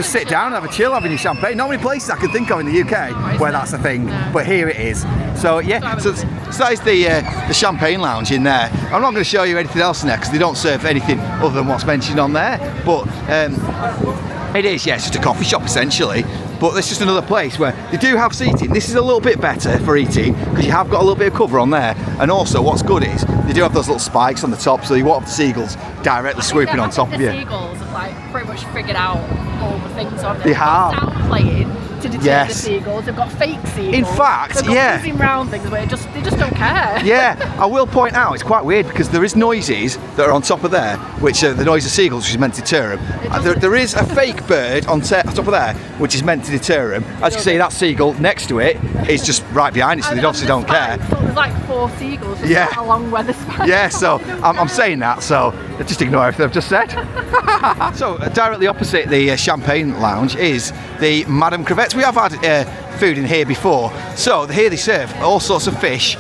sit down and have a chill having your champagne. Not many places I can think of in the UK where that's a thing, but here it is. So yeah, so that is the champagne lounge in there. I'm not going to show you anything else in there because they don't serve anything other than what's mentioned on there. But it is, yeah, it's just a coffee shop essentially. But it's just another place where they do have seating. This is a little bit better for eating because you have got a little bit of cover on there. And also what's good is they do have those little spikes on the top, so you won't have the seagulls directly swooping on top of you. The seagulls have like pretty much figured out all the things on there. They have. Sound playing to deter the seagulls. They've got fake seagulls. In fact, they've got buzzing round things where they just don't care. Yeah, I will point out it's quite weird because there is noises that are on top of there, which are the noise of seagulls, which is meant to deter them. There is a fake bird on top of there, which is meant to deter them. As you can see, that seagull next to it is just right behind it, so they obviously don't care. So there's like 4 seagulls just along where the spikes. Yeah, so I'm saying that, so just ignore everything I've just said. So directly opposite the Champagne Lounge is the Madame Crevet. We have had food in here before. So here they serve all sorts of fish,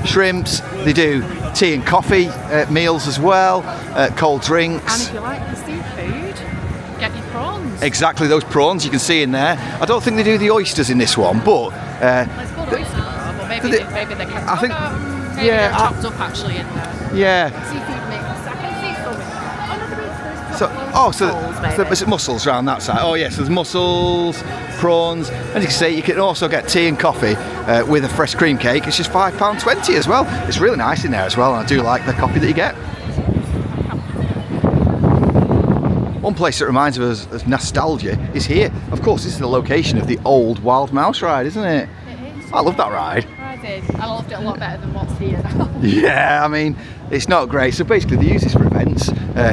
shrimps. They do tea and coffee meals as well, cold drinks. And if you like the seafood, get your prawns. Exactly, those prawns you can see in there. I don't think they do the oysters in this one, but it's called oyster bar, but maybe they can. I think they're chopped up actually in there. Yeah. Seafood mix. I can see some. So there's mussels around that side. Oh yes, there's mussels, prawns, and you can see you can also get tea and coffee with a fresh cream cake. It's just £5.20 as well. It's really nice in there as well, and I do like the coffee that you get. One place that reminds us of nostalgia is here. Of course, this is the location of the old Wild Mouse ride, isn't it? It is. I love that ride. I did. I loved it a lot better than what's here now. Yeah, I mean, it's not great. So basically they use this for events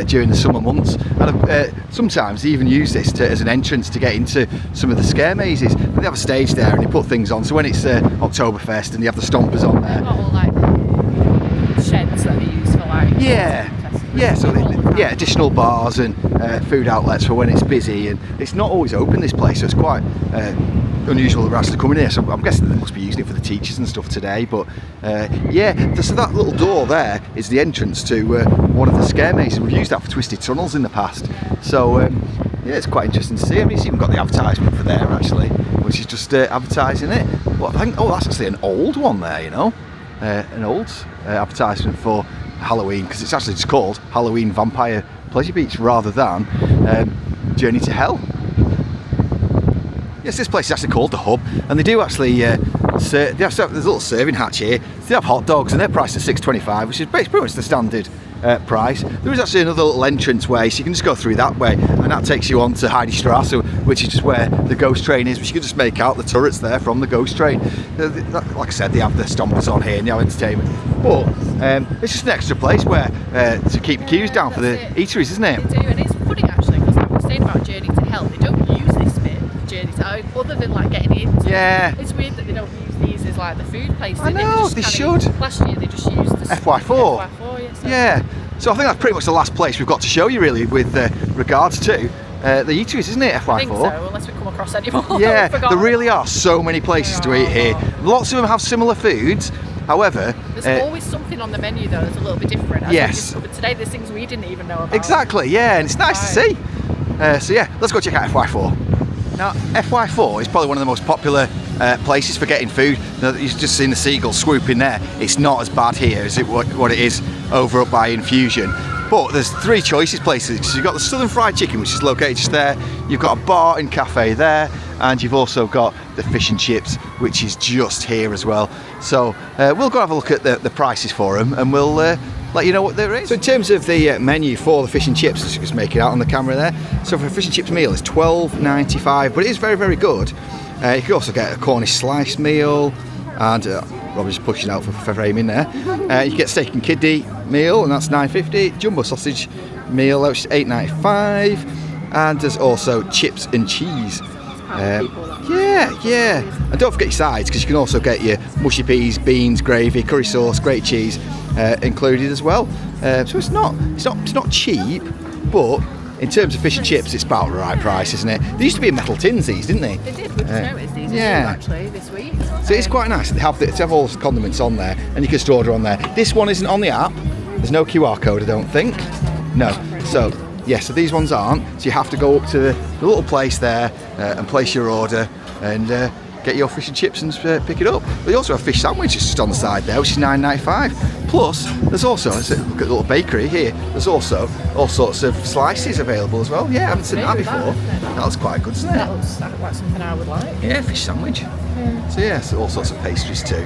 during the summer months, and sometimes they even use this as an entrance to get into some of the scare mazes. But they have a stage there and they put things on, so when it's Oktoberfest and they have the stompers on there. They've got all like sheds that they use for like additional bars and food outlets for when it's busy, and it's not always open, this place, so it's quite unusual that we're actually coming here, so I'm guessing they must be using it for the teachers and stuff today. But yeah, so that little door there is the entrance to one of the scare mazes. We've used that for Twisted Tunnels in the past, so yeah, it's quite interesting to see. I mean, it's even got the advertisement for there actually, which is just advertising it. But I think, oh, that's actually an old one there, you know, an old advertisement for Halloween, because it's actually just called Halloween Vampire Pleasure Beach rather than Journey to Hell. Yes, this place is actually called The Hub, and they do actually there's a little serving hatch here. They have hot dogs, and they're priced at $6.25, which is pretty much the standard price. There is actually another little entrance way, so you can just go through that way, and that takes you on to Heidi Strasse, which is just where the ghost train is, which you can just make out the turrets there from the ghost train. Like I said, they have the stompers on here and they have entertainment, but it's just an extra place where to keep the queues down for the eateries, isn't it? They do, and it's funny actually, because I was saying about Journey to Hell, they don't use this bit of Journey to Hell, other than like getting into Yeah. It's weird that they don't use these as like the food place. I know, they should. Last year they just used the FY4. Yeah, so. Yeah. So I think that's pretty much the last place we've got to show you really with regards to the eateries, isn't it, FY4? I think so, unless we come across any more. Yeah, there really are so many places to eat here. Lots of them have similar foods. However, there's always something on the menu though that's a little bit different. As yes. But today there's things we didn't even know about. Exactly, yeah, and it's nice to see. So yeah, let's go check out FY4. Now, FY4 is probably one of the most popular places for getting food. Now, you've just seen the seagulls swooping there. It's not as bad here as what it is over up by Infusion. But there's three choices places. So you've got the Southern Fried Chicken, which is located just there. You've got a bar and cafe there, and you've also got the fish and chips, which is just here as well. So we'll go have a look at the prices for them, and we'll let you know what there is. So in terms of the menu for the fish and chips, let's just make it out on the camera there. So for a fish and chips meal, it's $12.95, but it is very, very good. You can also get a Cornish slice meal, and Robbie's pushing out for framing there. You get steak and kidney meal, and that's $9.50. Jumbo sausage meal, which is $8.95, and there's also chips and cheese. Yeah, and don't forget your sides, because you can also get your mushy peas, beans, gravy, curry sauce, grated cheese included as well. So it's not cheap, but in terms of fish and chips, it's about the right price, isn't it? They used to be in metal tins, these, didn't they? They did. We just noticed these actually this week. So it's quite nice. They have all the condiments on there, and you can just order on there. This one isn't on the app. There's no QR code, I don't think. No. So yeah, so these ones aren't. So you have to go up to the little place there and place your order and get your fish and chips and pick it up. They also have fish sandwiches just on the side there, which is $9.95. Plus, there's also, look at the little bakery here, there's also all sorts of slices available as well. Yeah, I haven't seen that before. That looks quite good, doesn't it? That looks like something I would like. Yeah, fish sandwich. So yeah, so all sorts of pastries too.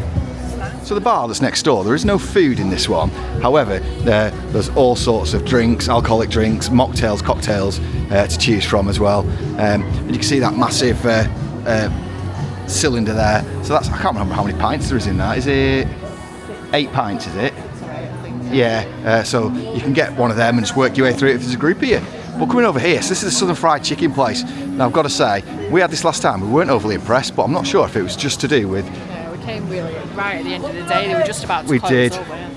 So the bar that's next door, there is no food in this one. However, there's all sorts of drinks, alcoholic drinks, mocktails, cocktails to choose from as well. And you can see that massive cylinder there. So that's, I can't remember how many pints there is in that. Is it 8 pints, is it? Yeah, so you can get one of them and just work your way through it if there's a group of you. But coming over here, so this is the Southern Fried Chicken place. Now I've got to say, we had this last time, we weren't overly impressed, but I'm not sure if it was just to do with... Yeah, we came really right at the end of the day, they were just about to we close did. over.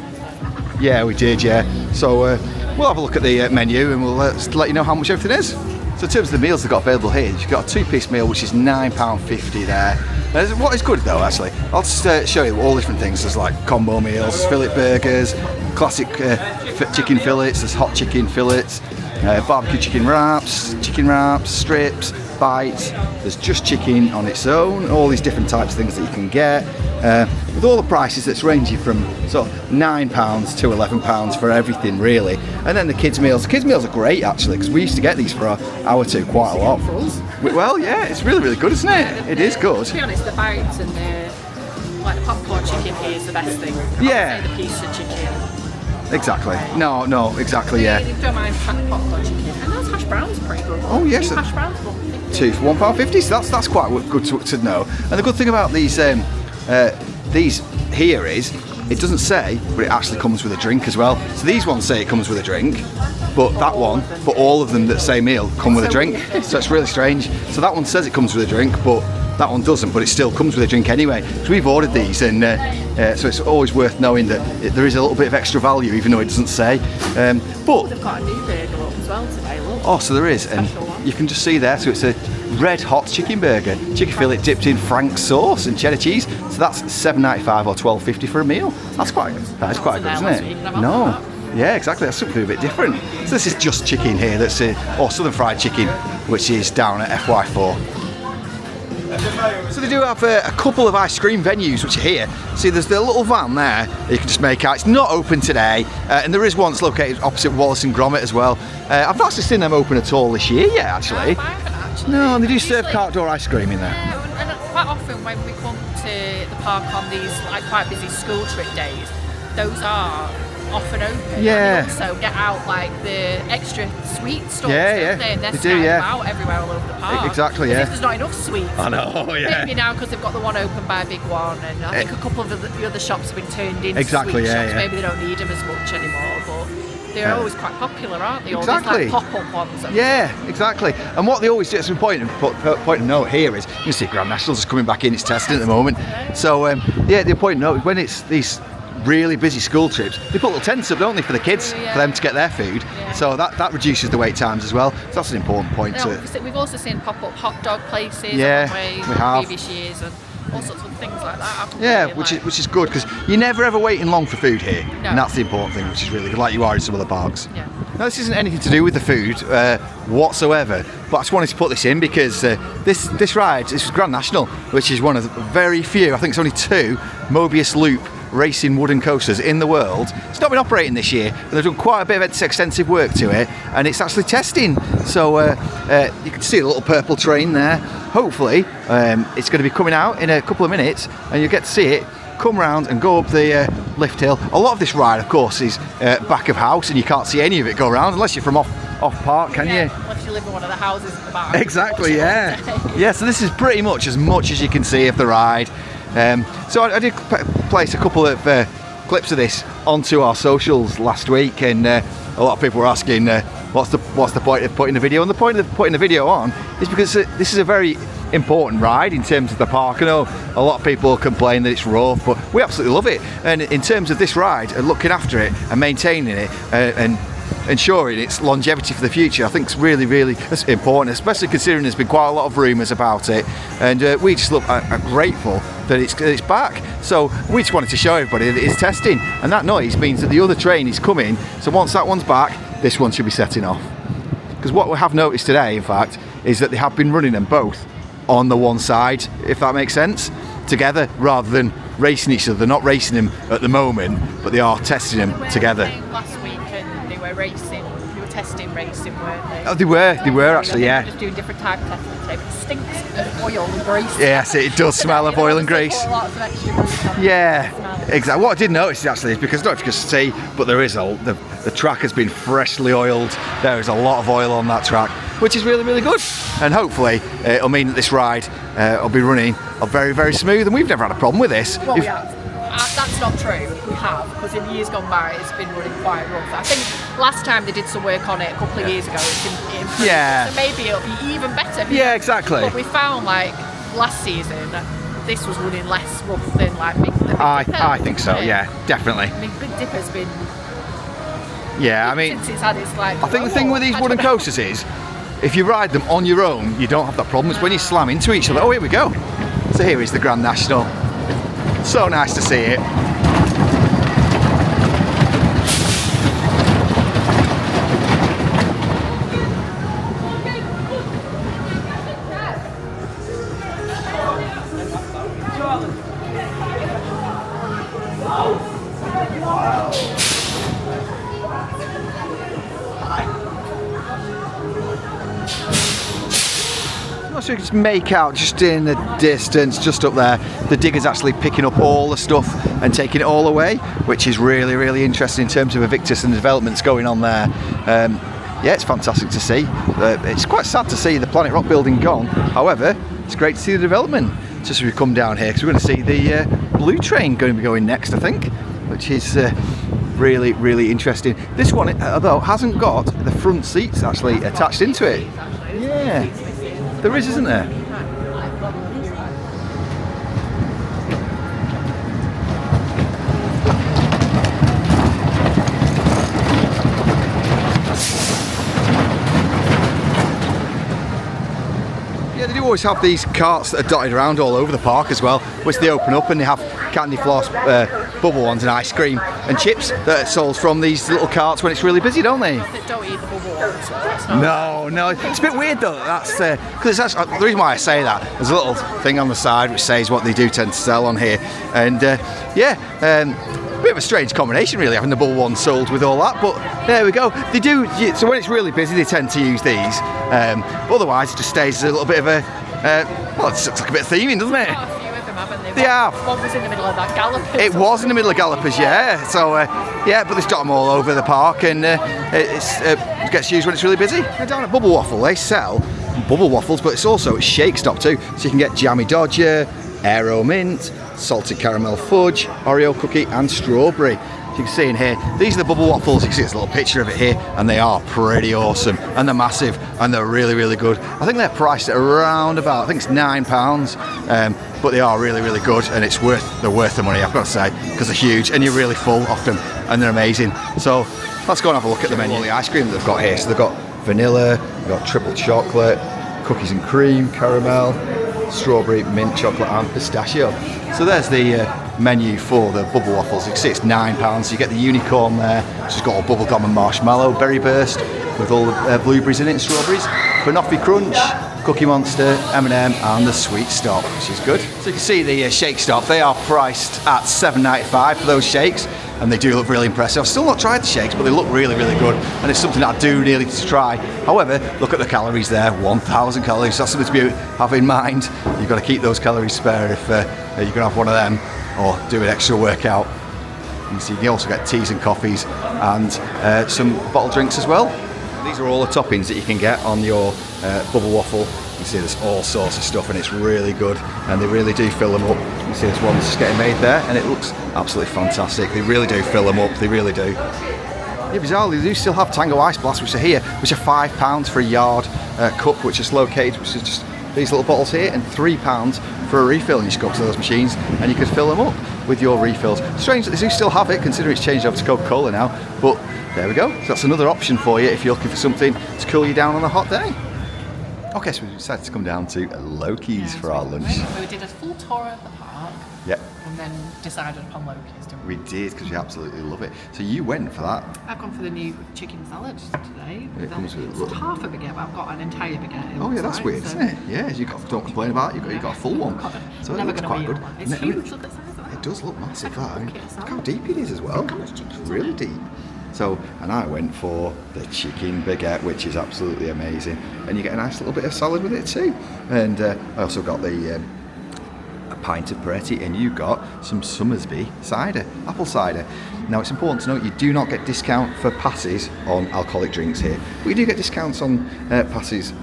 Yeah, we did, yeah. So we'll have a look at the menu and we'll let you know how much everything is. So in terms of the meals they've got available here, you've got a 2-piece meal, which is £9.50 there. What is good though, actually, I'll just show you all different things. There's like combo meals, fillet burgers, classic chicken fillets, there's hot chicken fillets, barbecue chicken wraps, strips, bites. There's just chicken on its own, all these different types of things that you can get. With all the prices that's ranging from sort of £9 to £11 for everything really. And then the kids meals are great actually, because we used to get these for our two quite a lot. Well, yeah, it's really, really good, isn't it? It is good. To be honest, the bites and the popcorn chicken here is the best thing. Yeah. I would say the piece of chicken. Exactly. No, exactly, yeah. You don't mind popcorn chicken. And those hash browns are pretty good. Oh, yes. 2 hash browns for £1.50. 2 for £1.50, so that's quite good to know. And the good thing about these here is, it doesn't say, but it actually comes with a drink as well. So these ones say it comes with a drink, but all of them that say meal come with a drink. So it's really strange. So that one says it comes with a drink, but that one doesn't, but it still comes with a drink anyway. So we've ordered these, and so it's always worth knowing that there is a little bit of extra value, even though it doesn't say. But they've got a new burger up as well today, look. Oh, so there is, and you can just see there. So it's a red hot chicken burger. Chicken fillet dipped in Frank's sauce and cheddar cheese. So that's $7.95 or $12.50 for a meal. That's quite good, isn't it? No. Yeah, exactly. That's something a bit different. So this is just chicken here. That's or southern fried chicken, which is down at FY4. So they do have a couple of ice cream venues which are here. See, there's the little van there that you can just make out. It's not open today, and there is one that's located opposite Wallace and Gromit as well. I've not actually seen them open at all this year yet, actually. No, I haven't actually. No, and they do serve cart door ice cream in there. Yeah, and quite often when we come to the park on these like quite busy school trip days, those are often open. Yeah. And they also get out like the extra sweet stalls, Yeah, don't they? And they're they do, scattered yeah. about everywhere all over the park. Exactly, As yeah. if there's not enough sweets. I know, yeah. Maybe now because they've got the one open by a big one, and I think a couple of the other shops have been turned into Exactly, sweet yeah, shops. yeah. Maybe they don't need them as much anymore, but they're always quite popular, aren't they? All Exactly. these like pop-up ones. Yeah, exactly. And what they always do, it's important point of note here is, you can see Grand National's just coming back in, it's testing at the moment. So, yeah, the point of note is when it's these really busy school trips, they put little tents up, don't they, for the kids, for them to get their food. So that reduces the wait times as well. So that's an important point. We've also seen pop-up hot dog places Yeah, on we have. previous years and all sorts of things like that. Yeah, which is good because you're never ever waiting long for food here, No. and that's the important thing, which is really good, like you are in some other parks. Yeah. Now, this isn't anything to do with the food whatsoever, but I just wanted to put this in because this ride, this is Grand National, which is one of the very few, I think it's only 2 Mobius Loop racing wooden coasters in the world. It's not been operating this year, but they've done quite a bit of extensive work to it, and it's actually testing. So you can see the little purple train there. Hopefully it's going to be coming out in a couple of minutes, and you'll get to see it come round and go up the lift hill. A lot of this ride, of course, is back of house, and you can't see any of it go around unless you're from off park, can you? Unless you live in one of the houses in the back. Exactly, yeah. Yeah, so this is pretty much as you can see of the ride. So I did place a couple of clips of this onto our socials last week, and a lot of people were asking what's the point of putting the video on. The point of putting the video on is because this is a very important ride in terms of the park. I know a lot of people complain that it's rough, but we absolutely love it. And in terms of this ride and looking after it and maintaining it and ensuring its longevity for the future, I think it's really, really important, especially considering there's been quite a lot of rumours about it, and we just are grateful that it's back. So we just wanted to show everybody that it's testing, and that noise means that the other train is coming, so once that one's back, this one should be setting off. Because what we have noticed today, in fact, is that they have been running them both on the one side, if that makes sense, together, rather than racing each other. They're not racing them at the moment, but they are testing them together. Last week, and they were racing. They were testing racing, weren't they? Oh, they were actually, yeah. Just doing different type of testing today, but it stinks of oil and grease. Yes, it does smell of oil and grease. Lots of extra grease on it. Yeah, exactly. What I did notice actually is because, I don't know if you can see, but there is the track has been freshly oiled. There is a lot of oil on that track, which is really, really good. And hopefully it'll mean that this ride will be running very, very smooth. And we've never had a problem with this. Well, we have. That's not true. We have, because in years gone by, it's been running quite rough. I think last time they did some work on it a couple of years ago, it improved. Yeah. So maybe it'll be even better. Yeah, exactly. But we found like last season, this was running less rough than like Big Dipper. I think so. Yeah, definitely. I mean, Big Dipper's been. Yeah, I mean, since it's had its like. I think the thing with these wooden coasters is, if you ride them on your own, you don't have that problem. It's when you slam into each other. Oh, here we go. So here is the Grand National. So nice to see it. So you can just make out just in the distance, just up there, the digger's actually picking up all the stuff and taking it all away, which is really, really interesting in terms of Invictus and the developments going on there. Yeah, it's fantastic to see. It's quite sad to see the Planet Rock building gone. However, it's great to see the development. Just as we come down here, because we're going to see the blue train going to be going next, I think, which is really, really interesting. This one, although, hasn't got the front seats actually attached into it. Yeah. There is, isn't there? Yeah, always have these carts that are dotted around all over the park as well, which they open up and they have candy floss, bubble ones and ice cream and chips that are sold from these little carts when it's really busy, don't they? Don't eat the bubble ones. No, it's a bit weird though. That's because the reason why I say that. There's a little thing on the side which says what they do tend to sell on here, and a bit of a strange combination really, having the bubble one sold with all that, but there we go. They do, so when it's really busy they tend to use these, but otherwise it just stays a little bit of a, it's like a bit of theming, doesn't it? A few of them, haven't they? They have. One was in the middle of that Gallopers. It was in the middle of Gallopers, yeah. So, but they've got them all over the park, and it gets used when it's really busy. Now, down at Bubble Waffle, they sell bubble waffles, but it's shake stop too. So you can get Jammy Dodger, Aero Mint, salted caramel fudge, Oreo cookie and strawberry. As you can see in here, these are the bubble waffles. You can see this little picture of it here, and they are pretty awesome, and they're massive, and they're really, really good. I think they're priced at around about, I think it's £9, but they are really, really good, and they're worth the money, I've got to say, because they're huge, and you're really full of them, and they're amazing. So let's go and have a look at the menu. All the ice cream that they've got here. So they've got vanilla, they've got triple chocolate, cookies and cream, caramel, strawberry, mint chocolate and pistachio. So there's the menu for the bubble waffles. You can see it's £9, so you get the unicorn there, which has got all bubblegum and marshmallow, berry burst with all the blueberries in it and strawberries, banoffee crunch, cookie monster, M&M and the sweet stop, which is good. So you can see the shake stop, they are priced at £7.95 for those shakes, and they do look really impressive. I've still not tried the shakes, but they look really, really good, and it's something that I do really need to try. However, look at the calories there, 1,000 calories. That's something to have in mind. You've got to keep those calories spare if you're going to have one of them, or do an extra workout. You can also get teas and coffees and some bottled drinks as well. These are all the toppings that you can get on your bubble waffle. You can see there's all sorts of stuff, and it's really good, and they really do fill them up. You can see this one's just getting made there, and it looks absolutely fantastic. They really do fill them up, they really do. Yeah, bizarrely, they do still have Tango Ice Blast, which are here, which are £5 for a yard cup, which is located, which is just these little bottles here, and £3 for a refill. And you just go up to those machines and you can fill them up with your refills. Strange that they do still have it, considering it's changed over to Coca-Cola now, but there we go. So that's another option for you if you're looking for something to cool you down on a hot day. Okay, so we decided to come down to Lokis for our lunch. So we did a full tour of the park. Yep. And then decided upon Lokis, didn't we? We did, because we absolutely love it. So you went for that. I've gone for the new chicken salad today. It comes with a it's little- half a baguette, but I've got an entire baguette. Oh yeah, that's weird, isn't it? Yeah, don't complain about it. You got a full one. So it Never looks gonna quite be good. on one. It's I mean, huge. Look at the size of that. It does look massive, Like a that. bucket of Look salad. how deep it is as well. Look how much chicken's It's on really it. deep. So, and I went for the chicken baguette, which is absolutely amazing. And you get a nice little bit of salad with it too. And I also got a pint of Peretti, and you got some Summersby cider, apple cider. Now it's important to note you do not get discount for passes on alcoholic drinks here, but you do get discounts on passes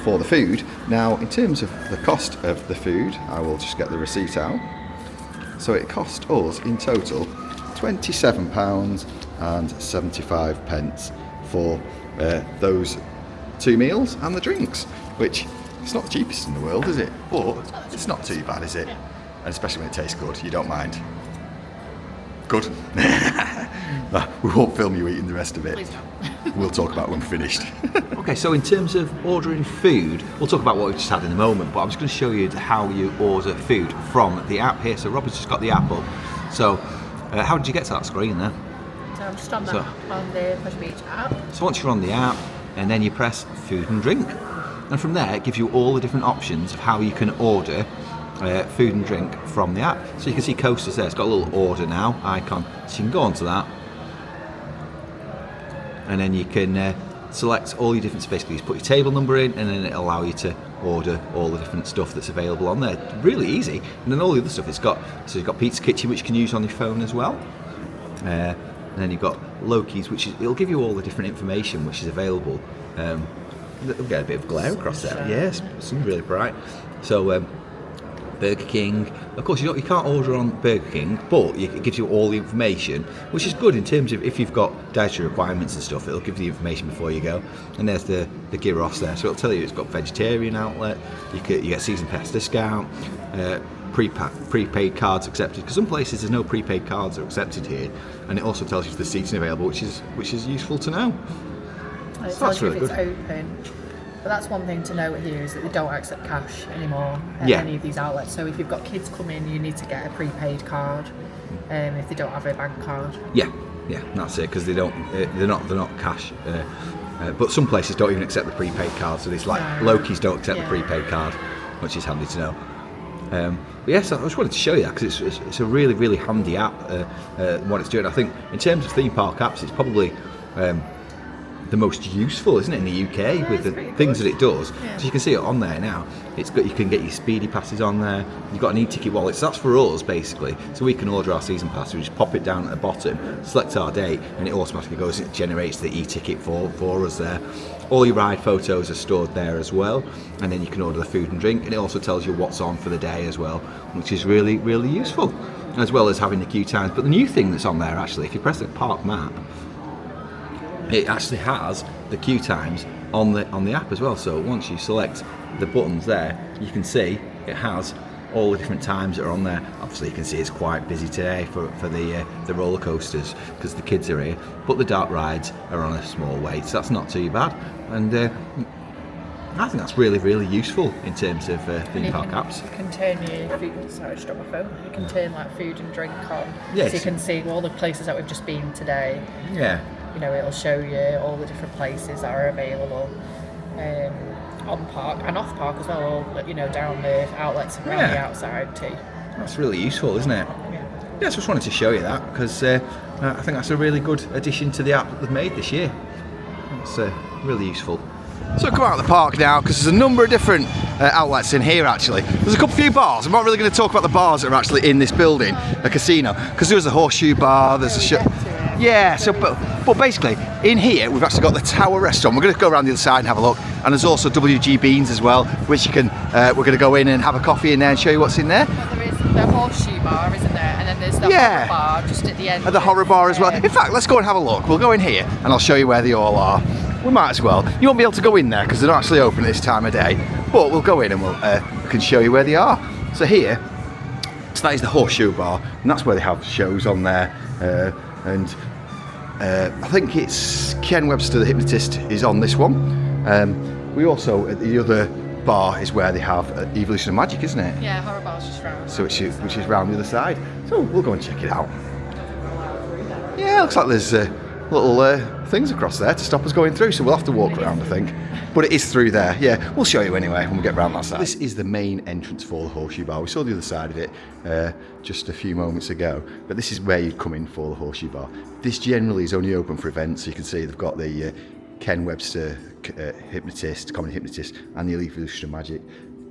for the food. Now in terms of the cost of the food, I will just get the receipt out. So it cost us in total £27.75 for those two meals and the drinks, which it's not the cheapest in the world, is it? But it's not too bad, is it? And especially when it tastes good, you don't mind. Good. We won't film you eating the rest of it. Please don't. We'll talk about it when finished. Okay, so in terms of ordering food, we'll talk about what we've just had in a moment, but I'm just going to show you how you order food from the app here. So Robert's just got the app up. So how did you get to that screen there? So I'm just on So- on the Pleasure Beach app. So once you're on the app, and then you press food and drink. And from there, it gives you all the different options of how you can order food and drink from the app. So you can see coasters there. It's got a little order now icon. So you can go onto that. And then you can select all your different, basically just put your table number in, and then it'll allow you to order all the different stuff that's available on there. Really easy. And then all the other stuff it's got, so you've got Pizza Kitchen, which you can use on your phone as well. And then you've got Lokis, which is, it'll give you all the different information which is available. We'll get a bit of glare across there. Yes, it's really bright. So Burger King. Of course, you can't order on Burger King, but it gives you all the information, which is good in terms of if you've got dietary requirements and stuff. It'll give you the information before you go. And there's the gyros there, so it'll tell you it's got vegetarian outlet. You get season pass discount. Prepaid cards accepted, because some places there's no prepaid cards are accepted here, and it also tells you if the seating available, which is useful to know. And it So tells that's you really if it's good. open. But that's one thing to note here is that they don't accept cash anymore at Yeah. any of these outlets. So if you've got kids coming, you need to get a prepaid card if they don't have a bank card. Yeah, that's it, because they're not cash. But some places don't even accept the prepaid card, so it's like Lokis don't accept the prepaid card, which is handy to know. But yes, I just wanted to show you that because it's a really, really handy app. What it's doing, I think, in terms of theme park apps, it's probably the most useful, isn't it, in the UK with the things that it does. So you can see it on there now. It's got, you can get your speedy passes on there. You've got an e-ticket wallet. So that's for us basically. So we can order our season pass. We just pop it down at the bottom, select our date, and it automatically goes. It generates the e-ticket for us there. All your ride photos are stored there as well, and then you can order the food and drink, and it also tells you what's on for the day as well, which is really, really useful, as well as having the queue times. But the new thing that's on there actually, if you press the park map, it actually has the queue times on the app as well. So once you select the buttons there, you can see it has all the different times that are on there. Obviously you can see it's quite busy today for the roller coasters because the kids are here, but the dark rides are on a small wait, so that's not too bad. And I think that's really, really useful in terms of theme park apps. You can turn your food, sorry, I just dropped my phone. You can turn like food and drink on, Yes. so you can see all the places that we've just been today. Yeah. You know, it'll show you all the different places that are available on park and off park as well, or, you know, down the outlets and around the outside too. That's really useful, isn't it? Yeah, I just wanted to show you that because I think that's a really good addition to the app that they've made this year. It's really useful. So come out of the park now because there's a number of different outlets in here actually. There's a few bars. I'm not really going to talk about the bars that are actually in this building, a casino, because there's a Horseshoe Bar, there's a yeah, so but basically in here we've actually got the Tower Restaurant. We're going to go around the other side and have a look, and there's also WG Beans as well, which you can we're going to go in and have a coffee in there and show you what's in there. But there is the Horseshoe Bar, isn't there? And then there's the Horror Bar just at the end. And the Horror Bar as well. In fact, let's go and have a look. We'll go in here and I'll show you where they all are. We might as well. You won't be able to go in there because they're not actually open at this time of day, but we'll go in and we can show you where they are. So here, so that is the Horseshoe Bar, and that's where they have shows on there. I think it's Ken Webster the Hypnotist is on this one. We also, at the other bar is where they have Evolution of Magic, isn't it? Yeah, Horror Bar's just round. So which is round the other side. So we'll go and check it out. Yeah, looks like there's little things across there to stop us going through, so we'll have to walk around, I think. But it is through there. Yeah, we'll show you anyway when we get round that side. This is the main entrance for the Horseshoe Bar. We saw the other side of it just a few moments ago, but this is where you'd come in for the Horseshoe Bar. This generally is only open for events, so you can see they've got the Ken Webster Hypnotist, Comedy Hypnotist, and the Evolution of Magic.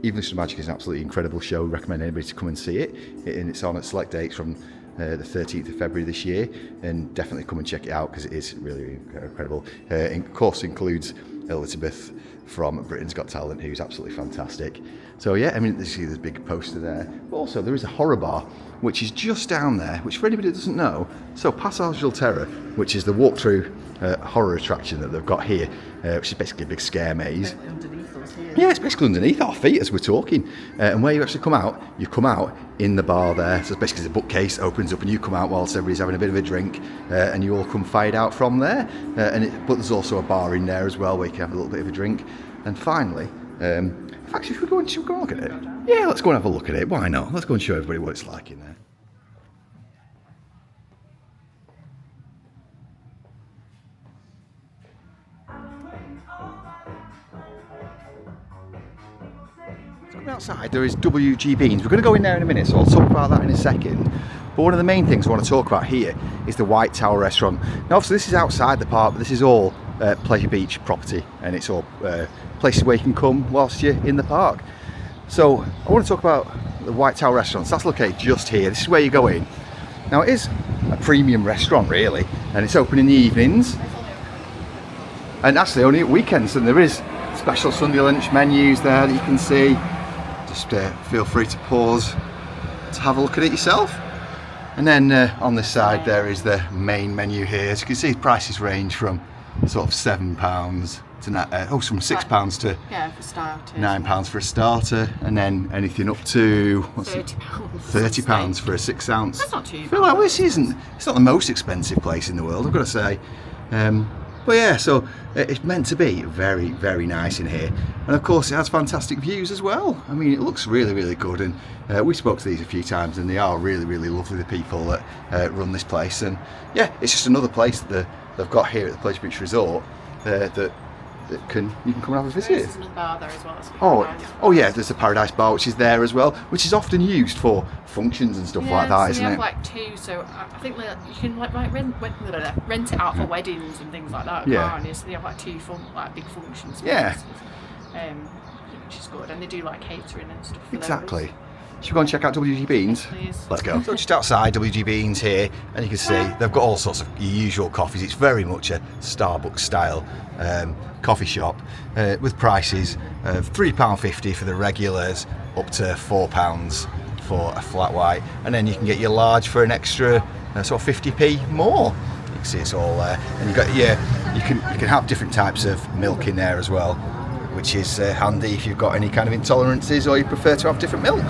Evolution of Magic is an absolutely incredible show. Recommend anybody to come and see it. And it's on at select dates from the 13th of February this year, and definitely come and check it out because it is really, really incredible. Of course, includes Elizabeth from Britain's Got Talent, who's absolutely fantastic. So yeah, I mean, you see this big poster there. But also, there is a Horror Bar, which is just down there, which for anybody that doesn't know, so Passage del Terror, which is the walk-through horror attraction that they've got here, which is basically a big scare maze. Yeah, it's basically underneath our feet as we're talking. And where you actually come out in the bar there. So it's basically the bookcase opens up and you come out whilst everybody's having a bit of a drink, and you all come fired out from there. But there's also a bar in there as well where you can have a little bit of a drink. And finally, actually, should we go and look at it? Yeah, let's go and have a look at it. Why not? Let's go and show everybody what it's like in there. Outside there is WG Beans. We're going to go in there in a minute, so I'll talk about that in a second. But one of the main things I want to talk about here is the White Tower Restaurant. Now obviously this is outside the park, but this is all Pleasure Beach property, and it's all places where you can come whilst you're in the park. So I want to talk about the White Tower Restaurant. So that's located just here. This is where you go in. Now it is a premium restaurant really, and it's open in the evenings, and actually only at weekends, and there is special Sunday lunch menus there that you can see. Just feel free to pause to have a look at it yourself. And then on this side there is the main menu here. As you can see, prices range from sort of £7 to from £6 to for starters. £9 for a starter, and then anything up to £30 for a 6 ounce. That's not too bad. I feel like this isn't. It's not the most expensive place in the world, I've got to say. But yeah, so it's meant to be very, very nice in here. And of course it has fantastic views as well. I mean, it looks really, really good, and we spoke to these a few times, and they are really, really lovely, the people that run this place. And yeah, it's just another place that they've got here at the Pleasure Beach Resort that you can come and have a visit. There's another bar there as well. Oh yeah, there's a Paradise Bar which is there as well, which is often used for functions and stuff like that, isn't it? They have like two, so I think that you can like rent it out for weddings and things like that. Yeah. Yeah. So they have like two big functions. Yeah. Which is good, and they do like catering and stuff. For Exactly. those. Should we go and check out WG Beans? Please. Let's go. So just outside WG Beans here, and you can see they've got all sorts of your usual coffees. It's very much a Starbucks style coffee shop with prices of £3.50 for the regulars, up to £4 for a flat white, and then you can get your large for an extra sort of 50p more. You can see it's all there, and you can have different types of milk in there as well, which is handy if you've got any kind of intolerances or you prefer to have different milk.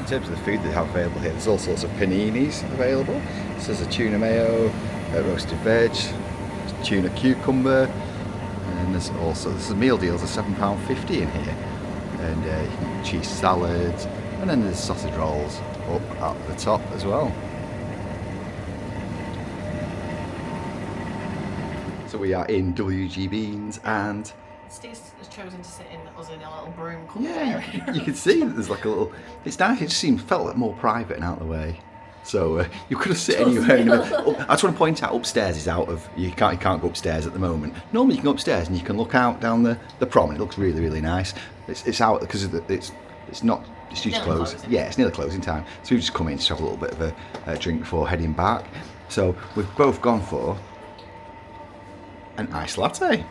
In terms of the food they have available here, there's all sorts of paninis available. So there's a tuna mayo, roasted veg, tuna cucumber, and there's the meal deals are £7.50 in here, and you can get cheese salads, and then there's sausage rolls up at the top as well. So we are in WG Beans, and Steve's has chosen to sit in a little broom cupboard yeah, area. you can see that there's like a little. It's nice. It just felt like more private and out of the way. So you could have sit anywhere. I just want to point out, upstairs is out of. You can't go upstairs at the moment. Normally you can go upstairs and you can look out down the prom, and it looks really, really nice. It's out because of it's due to close. Closing. Yeah, it's nearly closing time. So we've just come in to have a little bit of a drink before heading back. So we've both gone for an iced latte.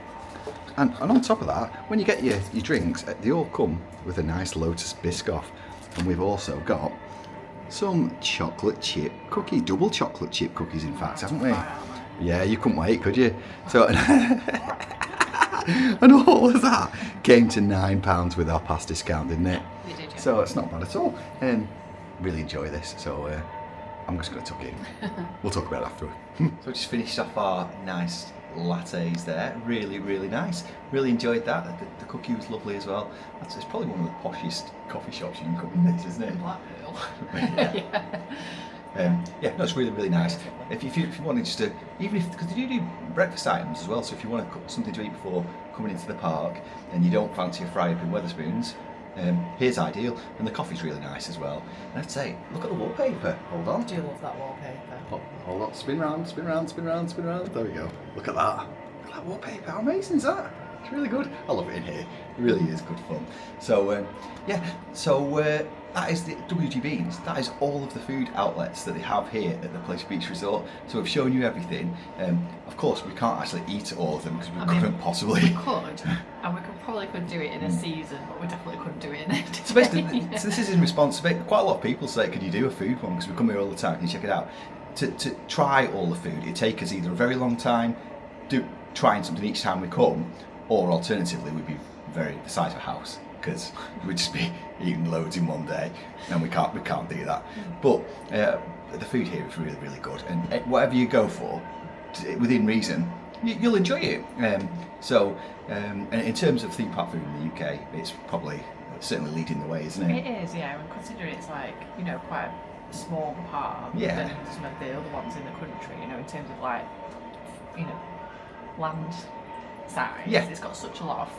And on top of that, when you get your drinks, they all come with a nice Lotus Biscoff. And we've also got some chocolate chip cookie, double chocolate chip cookies in fact, haven't we? Yeah, you couldn't wait, could you? So, and all of that came to £9 with our past discount, didn't it? They did, yeah. So it's not bad at all. And really enjoy this, so I'm just going to tuck in. We'll talk about it afterward. So we just finished off our nice lattes there. Really, really nice. Really enjoyed that. The cookie was lovely as well. It's probably one of the poshest coffee shops you can come in this, isn't it? Blackpool. Yeah, no, it's really, really nice. If you wanted just to, because they do breakfast items as well, so if you want to cook something to eat before coming into the park and you don't fancy a fry up in Wetherspoons, here's ideal. And the coffee's really nice as well. And I'd say, look at the wallpaper. Hold on. I do love that wallpaper. Hold on, spin round, spin round, spin round, spin round. There we go. Look at that. Look at that wallpaper. How amazing is that? It's really good. I love it in here. It really is good fun. So, that is the WG Beans. That is all of the food outlets that they have here at the Pleasure Beach Resort. So we've shown you everything. Of course, we can't actually eat all of them because we couldn't possibly. We could, and we probably could do it in a season, but we definitely couldn't do it in a day. So basically, this is in response to quite a lot of people say, could you do a food one? Because we come here all the time, can you check it out? To try all the food, it'd take us either a very long time, trying something each time we come, or alternatively, we'd be the size of a house, because we'd just be eating loads in one day, and we can't do that. But the food here is really, really good, and whatever you go for, within reason, you'll enjoy it. And in terms of theme park food in the UK, it's probably certainly leading the way, isn't it? It is, yeah, and considering it's like, quite a small part than some of the other ones in the country, in terms of like, land size. Yeah. It's got such a lot of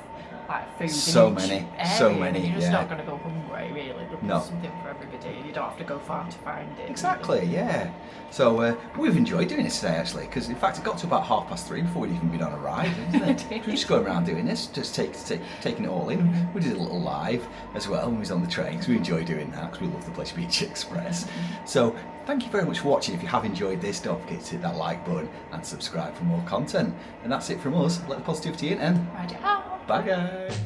like food So in each many, area. so many, You're just yeah. not going to go hungry, really. There's No. something for everybody. You don't have to go far to find it. Exactly, yeah. So we've enjoyed doing this today, actually, because in fact it got to about 3:30 before we'd even been on a ride, didn't it? So we're just going around doing this, just taking it all in. We did a little live as well when we was on the train, so we enjoy doing that because we love the Pleasure Beach Express. So thank you very much for watching. If you have enjoyed this, don't forget to hit that like button and subscribe for more content. And that's it from us. Let the positivity in and Ride it out. bye guys.